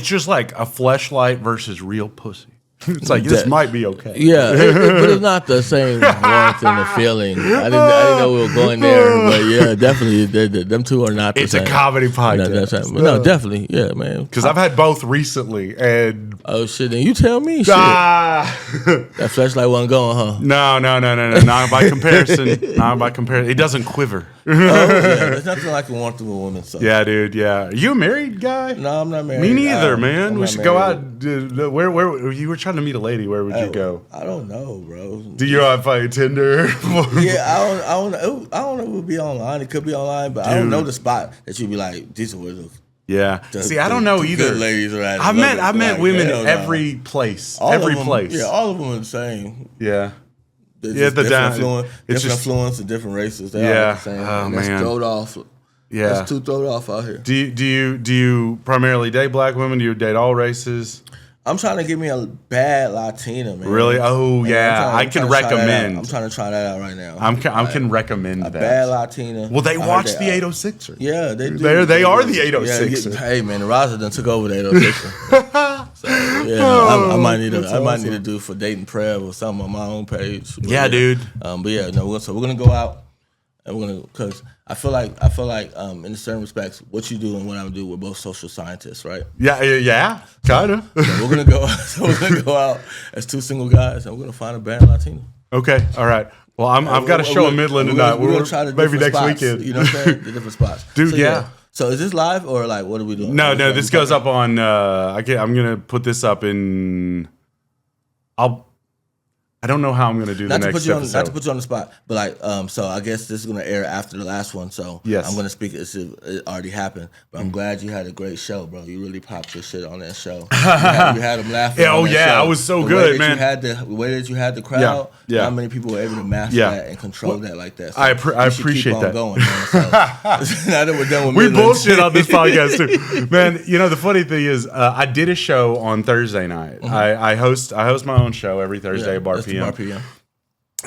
just like a fleshlight versus real pussy. It's like, this might be okay. Yeah, but it's not the same warmth and the feeling. I didn't know we were going there, but yeah, definitely, them two are not the same. It's a comedy podcast. No, definitely, yeah, man. Because I've had both recently, and oh shit, then you tell me shit. That flashlight wasn't going, huh? No. Not by comparison. Not by comparison. It doesn't quiver. Oh yeah, there's nothing like a warmth of a woman. So. Yeah, dude. Yeah, are you a married guy? No, I'm not married. Me neither, man. We should go out. Where you were trying to meet a lady? Where would you go? I don't know, bro. Do you have Tinder? Yeah, I don't know. I don't know if it would be online. It could be online, but I don't know the spot that you'd be like, these are where yeah. See, I don't know either. Good ladies are at. I've met women every place. Every place. Yeah, all of them are the same. Yeah. Different influence and different races. They all the same. Oh, man. That's throwed off. Yeah. That's too throwed off out here. Do you primarily date black women? Do you date all races? I'm trying to get me a bad Latina, man. Really? Oh, yeah. I can recommend. I'm trying to try that out right now. I can recommend that. Bad Latina. Well, they watch the 806er. Yeah, they do. They are the 806er. Hey, man, the Raza done took over the 806er. So, yeah, I might need to do for dating Prev or something on my own page. But, yeah, dude. But yeah, no. So we're gonna go out, and we're gonna because I feel like in certain respects, what you do and what I'm do, we're both social scientists, right? Yeah, kind of. So we're gonna go out as two single guys, and we're gonna find a bad Latino. Okay, all right. Well, I've got a show in Midland tonight. We're gonna try to maybe next spots, weekend. You know what I'm saying? The different spots, dude. So, yeah. So is this live or like what are we doing? No. This goes up on. I'm gonna put this up in. I don't know how I'm going to do the next episode. Not to put you on the spot, but like, so I guess this is going to air after the last one. So yes. I'm going to speak. It already happened, but I'm glad you had a great show, bro. You really popped your shit on that show. You had them laughing. Oh yeah, show. I was so good, man. The way that you had the crowd. Yeah. How many people were able to master that and control that like that? So I appreciate that. Going, man. So, now that we're done with we bullshit on this podcast too, man. You know the funny thing is, I did a show on Thursday night. Mm-hmm. I host my own show every Thursday at Bar PM.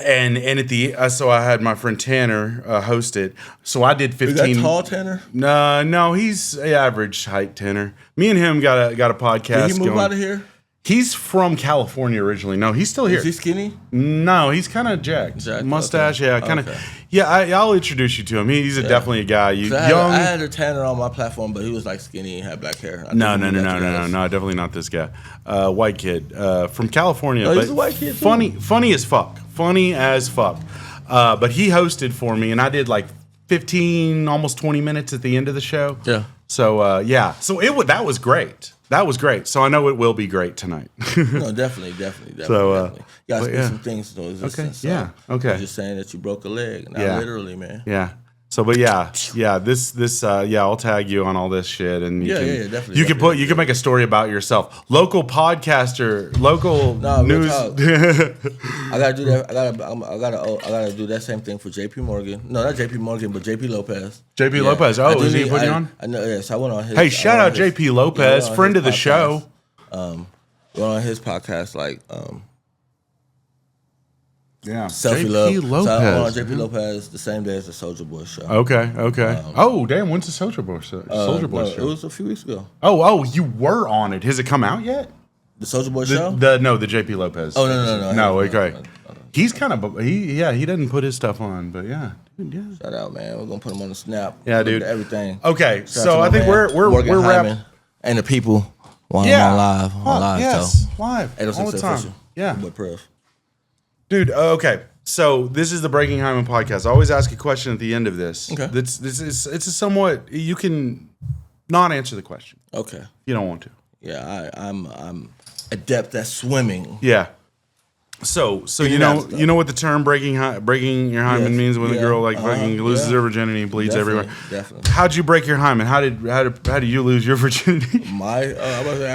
And at the so I had my friend Tanner host it. So I did 15. Is that tall Tanner? No, he's average height Tanner. Me and him got a podcast. Did he move out of here? He's from California originally. No, he's still here. Is he skinny? No, he's kind of jacked. Mustache, okay. Yeah, kind of. Okay. Yeah, I'll introduce you to him. He's definitely a guy. I had a Tanner on my platform, but he was like skinny and had black hair. No, definitely not this guy. White kid from California. Oh, but he's a white kid too? Funny as fuck. But he hosted for me, and I did like 15, almost 20 minutes at the end of the show. Yeah. So that was great. That was great. So I know it will be great tonight. No, definitely. So, definitely. You gotta speak some things into existence. Okay. Yeah. Okay. I'm just saying that you broke a leg. Not literally, man. Yeah. So, but this, I'll tag you on all this shit, and definitely. You can make a story about yourself. Local podcaster, news. I gotta do that. I gotta do that same thing for JP Morgan. No, not JP Morgan, but JP Lopez. JP Lopez. Oh, is he putting you on? I know. Yes, I went on his. Hey, shout out JP Lopez, friend of the show. Went on his podcast JP Selfie Love. Lopez. So I went on JP Lopez the same day as the Soulja Boy show. Okay. Damn, when's the Soulja Boy show? Show? It was a few weeks ago. Oh, you were on it. Has it come out yet? The Soulja Boy show? The JP Lopez. Oh, no. No, okay. No. He's kind of he doesn't put his stuff on, but yeah. Dude, yeah. Shout out, man. We're gonna put him on the snap. Yeah, dude. Everything. Okay, so I think we're wrapping. And the people want him on live. Yes, so. Live. 806 all the time. Official. Yeah. With Prev. Dude, okay. So this is the Breaking Hyman podcast. I always ask a question at the end of this. Okay. It's a somewhat, you can not answer the question. Okay. You don't want to. Yeah, I'm adept at swimming. Yeah. So you know what the term breaking your hymen means when a girl fucking loses her virginity and bleeds everywhere. Definitely. How'd you break your hymen? How did you lose your virginity? I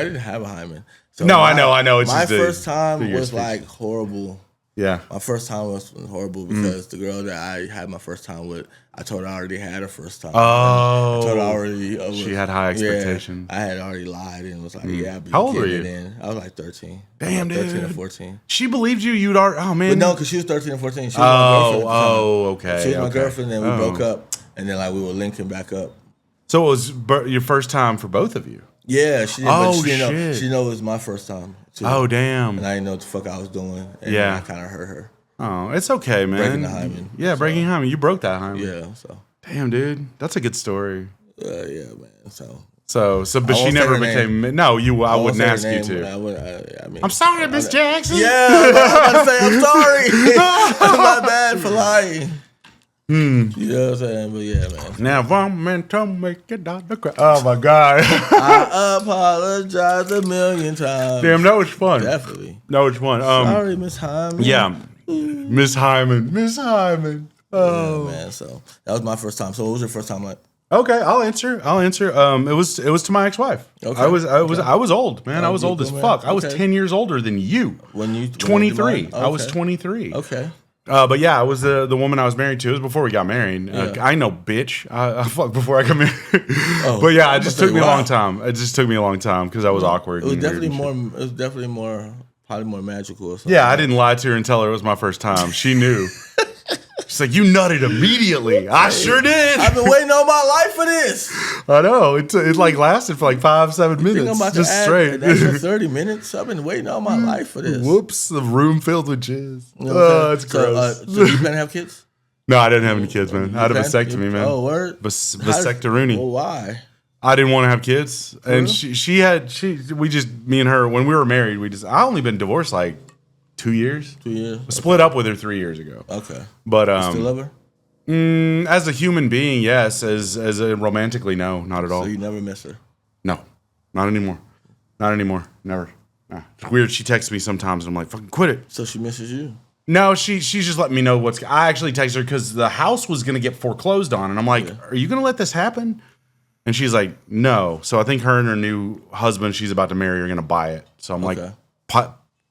didn't have a hymen. So no, I know. It's my just first time was like horrible. Yeah. My first time was horrible because the girl that I had my first time with, I told her I already had her first time. Oh. I told her I already. She had high expectations. Yeah, I had already lied and was like, but how old were you? I was like 13. Damn, 13 dude. or 14. She believed you. You'd already. Oh man. But no, because she was 13 or 14. She was my girlfriend. Okay. She was my girlfriend, and we broke up, and then we were linking back up. So it was your first time for both of you. Yeah, she did. Oh, But she didn't know. shit. She didn't know it was my first time. Too. Oh, damn. And I didn't know what the fuck I was doing. And Yeah. I kind of hurt her. Oh, it's okay, man. Breaking the hymen. Yeah, breaking hymen. You broke that hymen. Yeah. So. Damn, dude. That's a good story. Yeah, man. But she never became. No, I wouldn't ask you to. I mean, I'm sorry, Miss Jackson. Yeah, I was about to say I'm sorry. My bad for lying. You know what I'm saying? But yeah, man. Now I'm meant to make it out the crowd. Oh my God. I apologize a million times. Damn, that was fun. Definitely. That was fun. Sorry, Miss Hyman. Yeah. Miss Hyman. Miss Hyman. Oh yeah, man. So that was my first time. So what was your first time like? Okay, I'll answer. It was to my ex-wife. Okay. I was old, man. I was old as fuck. I was 10 years older than you. When you 23. Okay. I was 23. Okay. But yeah, I was the woman I was married to. It was before we got married. Yeah. I know, bitch. I fucked before I got married. But yeah, it just took me a long time. It just took me a long time because I was awkward. It was definitely more. It was definitely more. Probably more magical. Or something. Yeah, I didn't lie to her and tell her it was my first time. She knew. She's like, you nutted immediately. I sure did. I've been waiting all my life for this. I know. It like lasted for like 5-7 minutes. I'm about just to straight. That's 30 minutes. I've been waiting all my life for this. Whoops. The room filled with jizz. It's gross. So you plan to have kids? No, I didn't have any kids, man. I had a vasectomy, man. Oh, word? Vasectomy. Well, why? I didn't want to have kids. And me and her, when we were married, I only been divorced like 2 years. 2 years. Split up with her 3 years ago. Okay. But you still love her? As a human being, yes. As a romantically, no, not at all. So you never miss her? No, not anymore. Not anymore. Never. Nah. It's weird. She texts me sometimes, and I'm like, "Fucking quit it." So she misses you? No, she's just letting me know what's. I actually text her because the house was gonna get foreclosed on, and I'm like, "Are you gonna let this happen?" And she's like, "No." So I think her and her new husband she's about to marry are gonna buy it. So I'm like,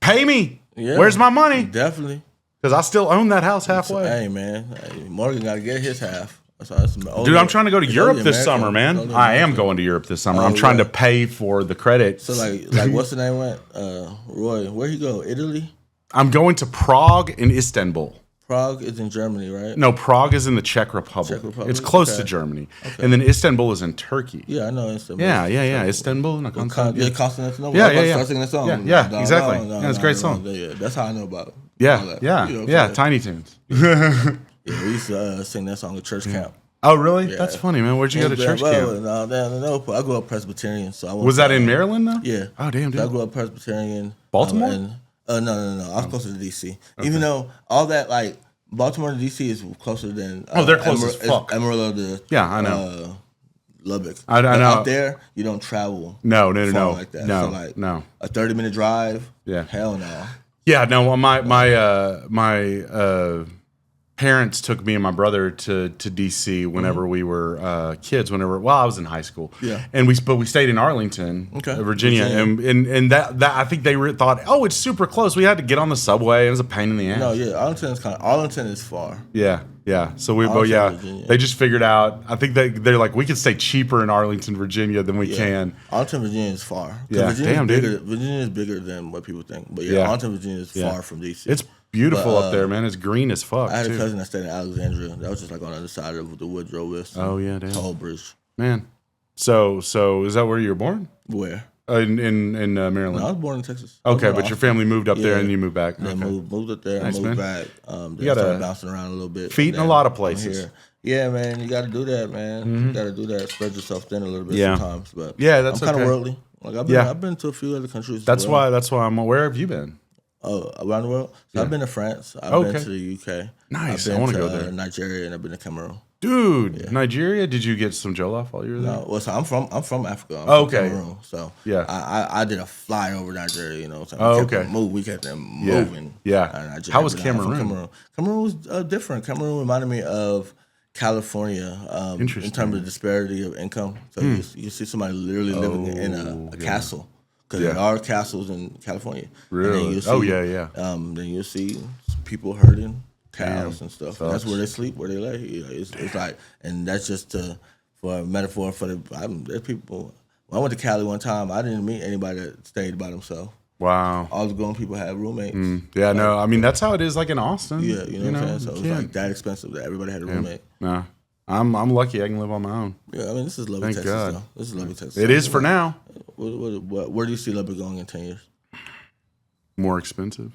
"Pay me." Yeah, where's my money? Definitely. Because I still own that house halfway. Hey, man. Morgan got to get his half. Dude, I'm trying to go to Europe this summer, man. I am going to Europe this summer. I'm trying to pay for the credit. So, like what's the name went? Roy, where'd he go? Italy? I'm going to Prague and Istanbul. Prague is in Germany, right? No, Prague is in the Czech Republic. It's close to Germany. Okay. And then Istanbul is in Turkey. Yeah, I know Istanbul. Yeah. Istanbul. Constantinople. Yeah. Start singing that song. Yeah, exactly. It's a great song. Yeah, that's how I know about it. Yeah. Tiny Toons. Yeah, we used to sing that song at church camp. Oh, really? Yeah. That's funny, man. Where'd you go to church camp? No, I grew up Presbyterian. So was that in Maryland, though? Yeah. Oh, damn, dude. So I grew up Presbyterian. Baltimore? No. I was closer to D.C. Okay. Even though all that, like, Baltimore to D.C. is closer than... they're close as fuck. Amarillo to... Yeah, I know. Lubbock. I know. Out there, you don't travel. No. Like that. No, so like no. A 30-minute drive? Yeah. Hell no. Yeah, no, my parents took me and my brother to DC whenever we were kids. While I was in high school, and we stayed in Arlington, Virginia, and that I think they thought, oh, it's super close. We had to get on the subway. It was a pain in the ass. No, yeah, Arlington is far. Yeah. So they just figured out. I think they're like, we can stay cheaper in Arlington, Virginia than we can. Arlington, Virginia is far. Yeah, dude. Virginia is bigger than what people think. But Arlington, Virginia is far from DC. It's beautiful up there, man. It's green as fuck. I had a cousin that stayed in Alexandria. That was just like on the other side of the Woodrow Wilson. Oh yeah, damn. Toll Bridge. Man. So is that where you were born? Where? In Maryland. No, I was born in Texas. Okay, but your family moved up there and you moved back. Yeah, moved up there and moved back. You started bouncing around a little bit. Feet in a lot of places. Yeah, man, you got to do that, man. You got to do that. Spread yourself thin a little bit sometimes. But that's I'm kind of worldly. Like I've been to a few other countries. That's why I'm. Where have you been? Oh, around the world. So I've been to France. I've been to the UK. Nice. I've been I want to go there. Nigeria, and I've been to Cameroon. Dude, Nigeria? Did you get some jollof while you were there? No, well, so I'm from Africa. I'm from Cameroon, so I did a fly over Nigeria. You know, so we kept them moving. Yeah. How was Cameroon? Cameroon was different. Cameroon reminded me of California in terms of disparity of income. So you see somebody literally living in a castle. Because there are castles in California. Really? Then you'll see people herding cows and stuff. And that's where they sleep, where they lay. It's like, and that's just for a metaphor for there's people. When I went to Cali one time, I didn't meet anybody that stayed by themselves. Wow. All the grown people had roommates. I mean, that's how it is like in Austin. Yeah, you know what I'm saying? So it was like that expensive that everybody had a roommate. Nah. I'm lucky I can live on my own. Yeah, I mean, this is Lubbock, Texas, God. though. This is Lubbock, Texas. It is for now. Where do you see Lubbock going in 10 years? More expensive.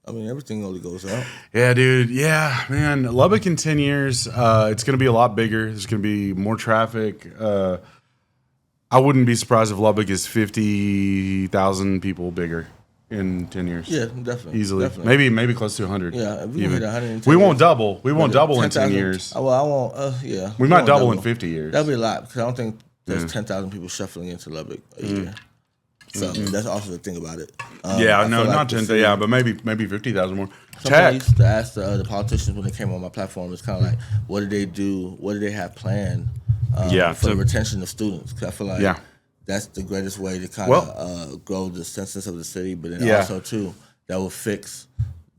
I mean, everything only goes up. Yeah, dude. Yeah, man. Lubbock in 10 years, it's going to be a lot bigger. There's going to be more traffic. I wouldn't be surprised if Lubbock is 50,000 people bigger in 10 years. Yeah, definitely. Easily. Definitely. Maybe close to 100. Yeah, if we hit 100 we won't double. We won't double in 10 years. Well, I won't, yeah. We might double in 50 years. That'll be a lot, because I don't think there's 10,000 people shuffling into Lubbock a year. So that's also the thing about it. Not 10. Yeah, but maybe 50,000 more. Somebody I used to ask the politicians when they came on my platform. It's kind of like, what did they do? What did they have planned for the retention of students? Because I feel like that's the greatest way to kind of grow the census of the city. But then also too, that will fix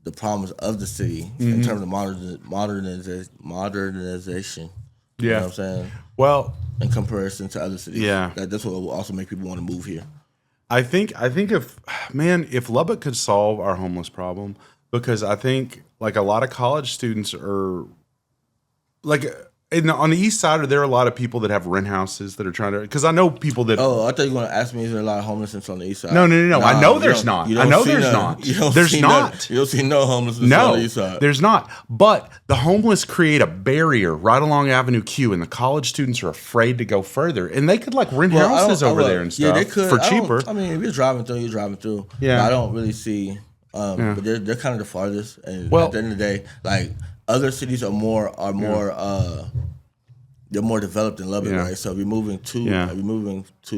the problems of the city in terms of modernization. You know what I'm saying? Well, in comparison to other cities. Yeah, that's what will also make people want to move here. I think if Lubbock could solve our homeless problem, because I think like a lot of college students are like on the east side, there are a lot of people that have rent houses that are trying to, because I know people that. Oh, I thought you were going to ask me, is there a lot of homelessness on the east side? No. Nah, I know there's not. I know there's not. There's not. You don't see no homelessness on the east side. There's not. But the homeless create a barrier right along Avenue Q, and the college students are afraid to go further. And they could like rent houses over there and stuff. Yeah, they could. For cheaper. I mean, if you're driving through, you're driving through. Yeah. But I don't really see, but they're kind of the farthest. And at the end of the day, like other cities are more they're more developed in Lubbock, right? So if you're moving to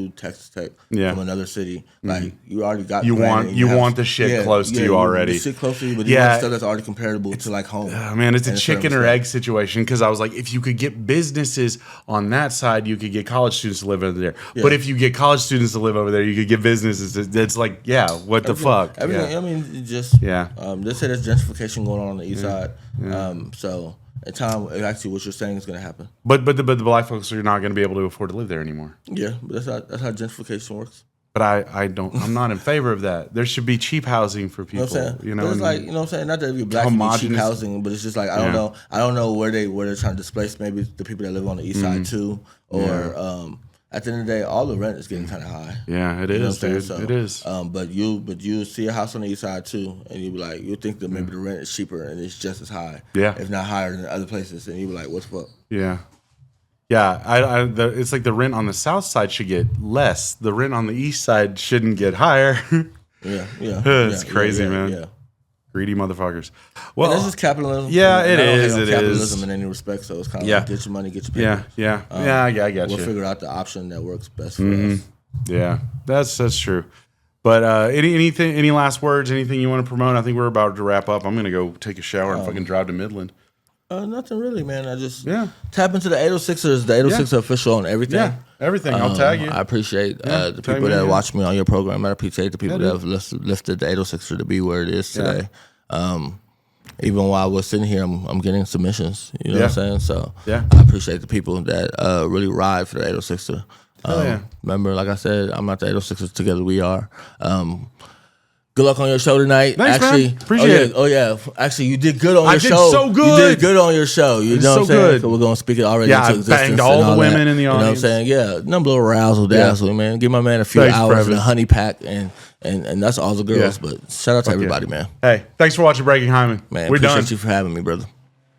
Texas Tech from another city, like you already got you want the shit close to you already. The shit close to you, but you want stuff that's already comparable to like home. Man, it's a chicken or egg situation, because I was like, if you could get businesses on that side, you could get college students to live over there. Yeah. But if you get college students to live over there, you could get businesses. It's like, the fuck? Everything. I mean, just they say there's gentrification going on the east side. So. At time, actually, what you're saying is going to happen. But the black folks are not going to be able to afford to live there anymore. Yeah, but that's how gentrification works. But I'm not in favor of that. There should be cheap housing for people. You know what I'm saying? But it's like, you know what I'm saying? Not that you're black and cheap housing, but it's just like I don't know where they're trying to displace maybe the people that live on the east side too, or at the end of the day, all the rent is getting kind of high. Yeah, it is, dude. So, it is. But you see a house on the east side too, and you be like, you think that maybe the rent is cheaper and it's just as high, if not higher than other places, and you be like, what's up? Yeah. It's like the rent on the south side should get less. The rent on the east side shouldn't get higher. It's crazy, man. Yeah. Greedy motherfuckers. Well, and this is capitalism. Yeah, it is. It capitalism in any respect. So it's kind of like get your money, get your paper. I got you. We'll figure out the option that works best for us. Yeah, that's true. But any last words? Anything you want to promote? I think we're about to wrap up. I'm gonna go take a shower and fucking drive to Midland. Nothing really, man. I just tap into the 806ers. The 806 are official on everything. Yeah, everything. I'll tag you. I appreciate the people that watch me on your program. I appreciate the people that have lifted the 806er to be where it is today. Even while we're sitting here, I'm getting submissions. You know what I'm saying? So I appreciate the people that really ride for the 806er. Remember, like I said, I'm not the 806ers. Together we are. Good luck on your show tonight. Thanks, actually, man. Appreciate it. Actually, you did good on your show. I did so good. You did good on your show. You know what I'm saying? So we're going to speak it already into existence. I banged all the women in the audience. You know what I'm saying? Yeah. Number of razzle dazzle, man. Give my man a few hours and a honey pack, and that's all the girls. But shout out to everybody, man. Hey, thanks for watching Breaking Hyman. Man, we're appreciate done. you for having me, brother.